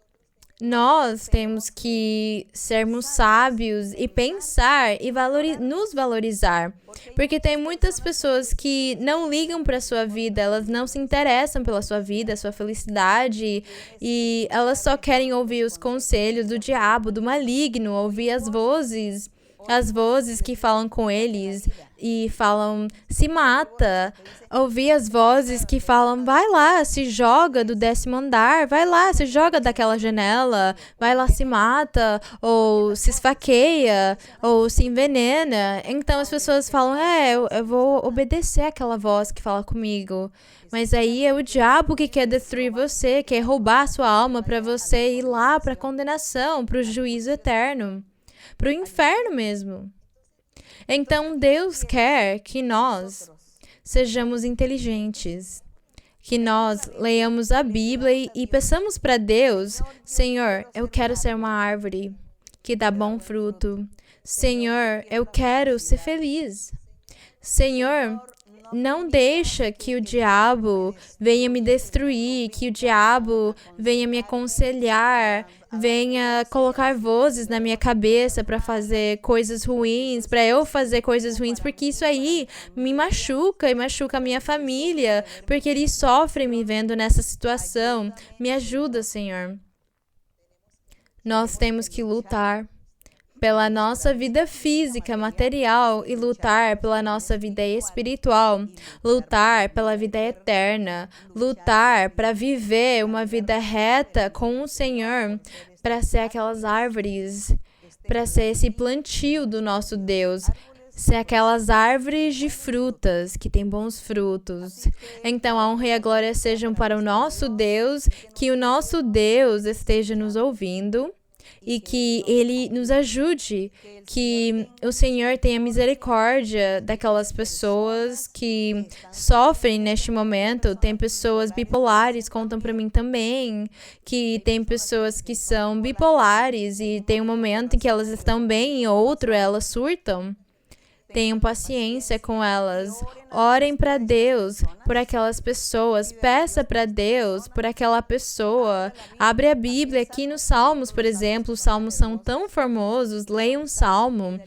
Speaker 1: nós temos que sermos sábios e pensar e nos valorizar. Porque tem muitas pessoas que não ligam para a sua vida, elas não se interessam pela sua vida, sua felicidade, e elas só querem ouvir os conselhos do diabo, do maligno, ouvir as vozes que falam com eles e falam, se mata. Ouvir as vozes que falam, vai lá, se joga do 10º andar, vai lá, se joga daquela janela, vai lá, se mata, ou se esfaqueia, ou se envenena. Então as pessoas falam, eu vou obedecer aquela voz que fala comigo. Mas aí é o diabo que quer destruir você, quer roubar a sua alma para você ir lá para a condenação, para o juízo eterno, para o inferno mesmo. Então, Deus quer que nós sejamos inteligentes, que nós leiamos a Bíblia e peçamos para Deus, Senhor, eu quero ser uma árvore que dá bom fruto. Senhor, eu quero ser feliz. Senhor, não deixa que o diabo venha me destruir, que o diabo venha me aconselhar, venha colocar vozes na minha cabeça para fazer coisas ruins, para eu fazer coisas ruins, porque isso aí me machuca e machuca a minha família, porque eles sofrem me vendo nessa situação. Me ajuda, Senhor. Nós temos que lutar pela nossa vida física, material, e lutar pela nossa vida espiritual, lutar pela vida eterna, lutar para viver uma vida reta com o Senhor, para ser aquelas árvores, para ser esse plantio do nosso Deus, ser aquelas árvores de frutas que têm bons frutos. Então, a honra e a glória sejam para o nosso Deus, que o nosso Deus esteja nos ouvindo, e que Ele nos ajude, que o Senhor tenha misericórdia daquelas pessoas que sofrem neste momento. Tem pessoas bipolares, contam para mim também, que tem pessoas que são bipolares e tem um momento em que elas estão bem e outro elas surtam. Tenham paciência com elas. Orem para Deus por aquelas pessoas. Peça para Deus por aquela pessoa. Abre a Bíblia aqui nos Salmos, por exemplo. Os Salmos são tão formosos. Leia um Salmo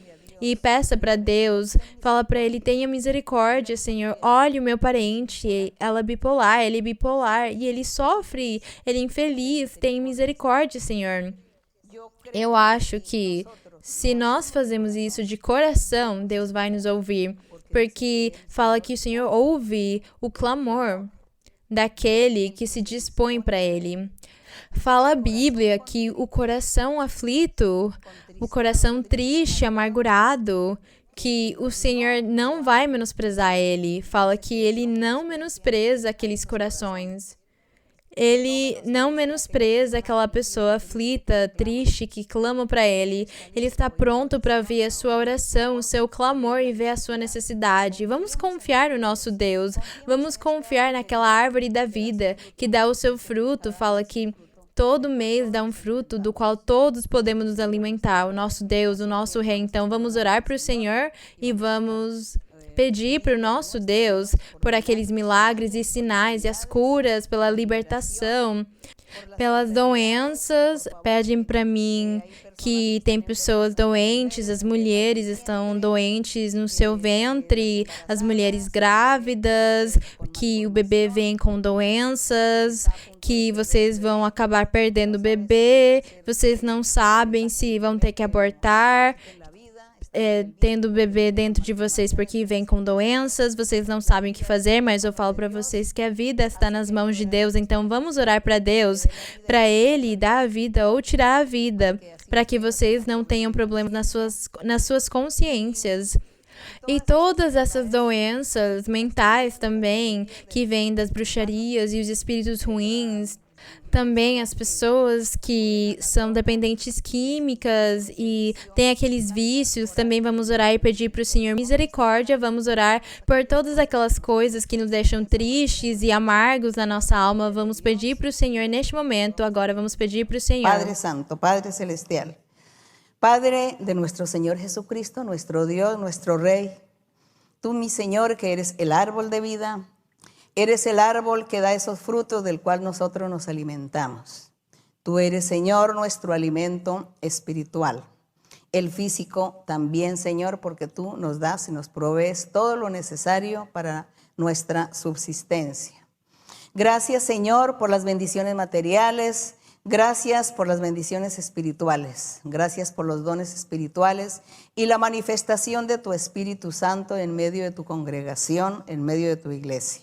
Speaker 1: e peça para Deus. Fala para Ele, tenha misericórdia, Senhor. Olhe o meu parente. Ela é bipolar, ele é bipolar. E ele sofre, ele é infeliz. Tenha misericórdia, Senhor. Eu acho que se nós fazemos isso de coração, Deus vai nos ouvir, porque fala que o Senhor ouve o clamor daquele que se dispõe para Ele. Fala a Bíblia que o coração aflito, o coração triste, amargurado, que o Senhor não vai menosprezar ele. Fala que Ele não menospreza aqueles corações. Ele não menospreza aquela pessoa aflita, triste, que clama para Ele. Ele está pronto para ver a sua oração, o seu clamor e ver a sua necessidade. Vamos confiar no nosso Deus. Vamos confiar naquela árvore da vida que dá o seu fruto. Fala que todo mês dá um fruto do qual todos podemos nos alimentar. O nosso Deus, o nosso Rei. Então vamos orar para o Senhor e vamos pedir para o nosso Deus por aqueles milagres e sinais e as curas, pela libertação, pelas doenças. Pedem para mim que tem pessoas doentes, as mulheres estão doentes no seu ventre, as mulheres grávidas, que o bebê vem com doenças, que vocês vão acabar perdendo o bebê, vocês não sabem se vão ter que abortar, tendo bebê dentro de vocês porque vem com doenças, vocês não sabem o que fazer, mas eu falo para vocês que a vida está nas mãos de Deus, então vamos orar para Deus, para Ele dar a vida ou tirar a vida, para que vocês não tenham problemas nas suas consciências. E todas essas doenças mentais também, que vêm das bruxarias e os espíritos ruins, também as pessoas que são dependentes químicas e têm aqueles vícios, também vamos orar e pedir para o Senhor misericórdia. Vamos orar por todas aquelas coisas que nos deixam tristes e amargos na nossa alma. Vamos pedir para o Senhor neste momento. Agora vamos pedir para o Senhor.
Speaker 2: Padre Santo, Padre Celestial, Padre de nuestro Señor Jesucristo, nuestro Dios, nuestro Rey, tú, mi Señor, que eres el árbol de vida, eres el árbol que da esos frutos del cual nosotros nos alimentamos. Tú eres, Señor, nuestro alimento espiritual. El físico también, Señor, porque tú nos das y nos provees todo lo necesario para nuestra subsistencia. Gracias, Señor, por las bendiciones materiales. Gracias por las bendiciones espirituales. Gracias por los dones espirituales y la manifestación de tu Espíritu Santo en medio de tu congregación, en medio de tu iglesia.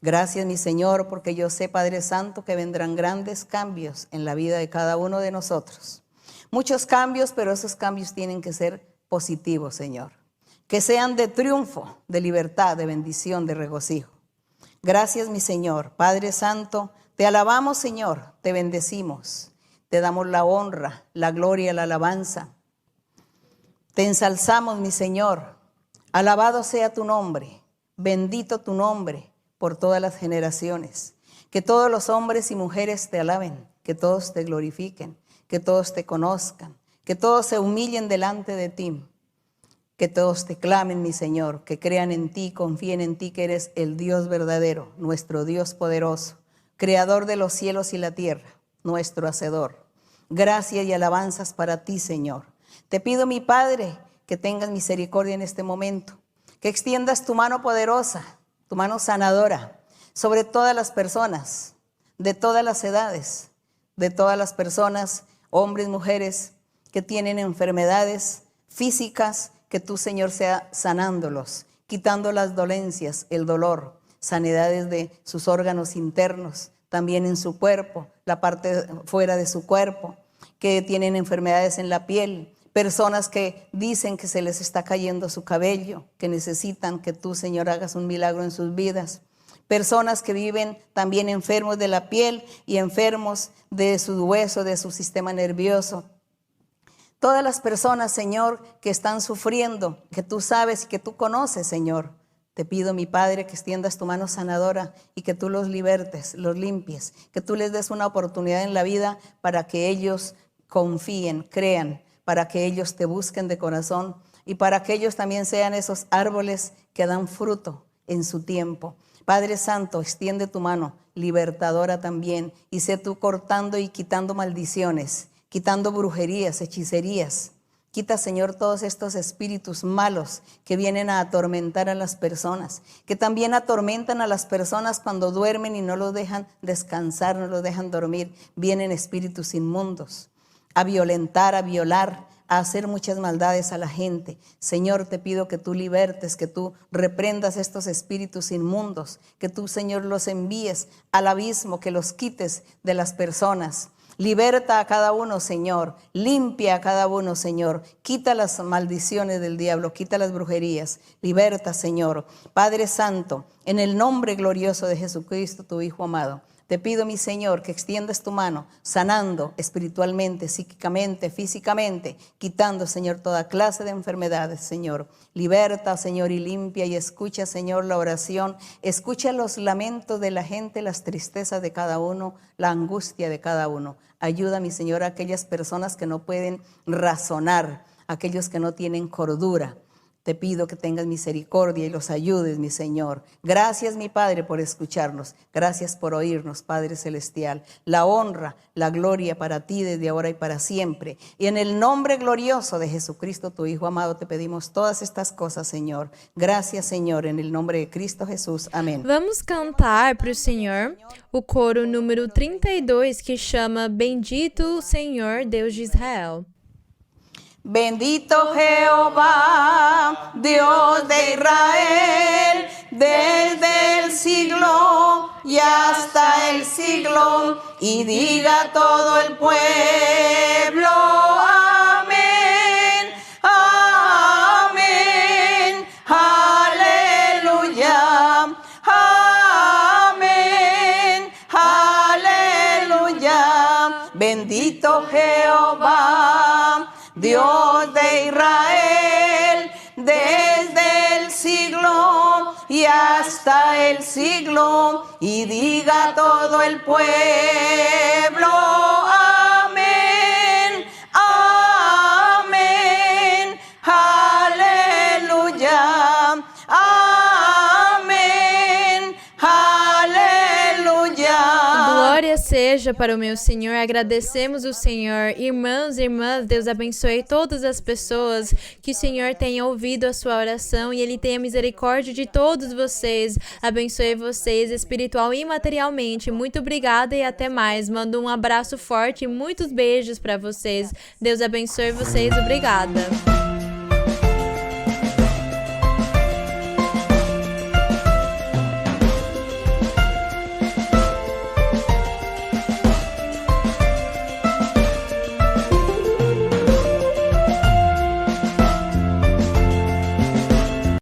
Speaker 2: Gracias, mi Señor, porque yo sé, Padre Santo, que vendrán grandes cambios en la vida de cada uno de nosotros. Muchos cambios, pero esos cambios tienen que ser positivos, Señor. Que sean de triunfo, de libertad, de bendición, de regocijo. Gracias, mi Señor. Padre Santo, te alabamos, Señor, te bendecimos. Te damos la honra, la gloria, la alabanza. Te ensalzamos, mi Señor. Alabado sea tu nombre, bendito tu nombre por todas las generaciones. Que todos los hombres y mujeres te alaben, que todos te glorifiquen, que todos te conozcan, que todos se humillen delante de ti, que todos te clamen, mi Señor, que crean en ti, confíen en ti, que eres el Dios verdadero, nuestro Dios poderoso, creador de los cielos y la tierra, nuestro hacedor. Gracias y alabanzas para ti, Señor. Te pido, mi Padre, que tengas misericordia en este momento, que extiendas tu mano poderosa, tu mano sanadora, sobre todas las personas, de todas las edades, de todas las personas, hombres, mujeres, que tienen enfermedades físicas, que tú, Señor, sea sanándolos, quitando las dolencias, el dolor, sanidades de sus órganos internos, también en su cuerpo, la parte fuera de su cuerpo, que tienen enfermedades en la piel, personas que dicen que se les está cayendo su cabello, que necesitan que tú, Señor, hagas un milagro en sus vidas. personas que viven también enfermos de la piel y enfermos de su hueso, de su sistema nervioso. Todas las personas, Señor, que están sufriendo, que tú sabes y que tú conoces, Señor. Te pido, mi Padre, que extiendas tu mano sanadora y que tú los libertes, los limpies, que tú les des una oportunidad en la vida para que ellos confíen, crean, para que ellos te busquen de corazón y para que ellos también sean esos árboles que dan fruto en su tiempo. Padre Santo, extiende tu mano libertadora también y sé tú cortando y quitando maldiciones, quitando brujerías, hechicerías. Quita, Señor, todos estos espíritus malos que vienen a atormentar a las personas, que también atormentan a las personas cuando duermen y no los dejan descansar, no los dejan dormir. Vienen espíritus inmundos a violentar, a violar, a hacer muchas maldades a la gente. Señor, te pido que tú libertes, que tú reprendas estos espíritus inmundos, que tú, Señor, los envíes al abismo, que los quites de las personas. Liberta a cada uno, Señor. Limpia a cada uno, Señor. Quita las maldiciones del diablo, quita las brujerías. Liberta, Señor. Padre Santo, en el nombre glorioso de Jesucristo, tu Hijo amado, te pido, mi Señor, que extiendas tu mano, sanando espiritualmente, psíquicamente, físicamente, quitando, Señor, toda clase de enfermedades, Señor. Liberta, Señor, y limpia, y escucha, Señor, la oración. Escucha los lamentos de la gente, las tristezas de cada uno, la angustia de cada uno. Ayuda, mi Señor, a aquellas personas que no pueden razonar, aquellos que no tienen cordura. Te pido que tengas misericordia y los ayudes, mi Señor. Gracias, mi Padre, por escucharnos. Gracias por oírnos, Padre Celestial. La honra, la gloria para ti desde ahora y para siempre. Y en el nombre glorioso de Jesucristo, tu Hijo amado, te pedimos todas estas cosas, Señor. Gracias, Señor, en el nombre de Cristo Jesús. Amém.
Speaker 1: Vamos cantar para o Senhor o coro número 32, que chama Bendito o Senhor, Deus de Israel.
Speaker 2: Bendito Jehová, Dios de Israel, desde el siglo y hasta el siglo, y diga todo el pueblo, amén, amén, aleluya, amén, aleluya. Bendito Jehová, Dios de Israel, desde el siglo y hasta el siglo, y diga todo el pueblo, amén, amén, aleluya, amén, aleluya.
Speaker 1: Glória seja para o meu Senhor, agradecemos o Senhor. Irmãos e irmãs, Deus abençoe todas as pessoas, que o Senhor tenha ouvido a sua oração e Ele tenha misericórdia de todos vocês, abençoe vocês espiritual e materialmente. Muito obrigada e até mais. Mando um abraço forte e muitos beijos para vocês. Deus abençoe vocês, obrigada.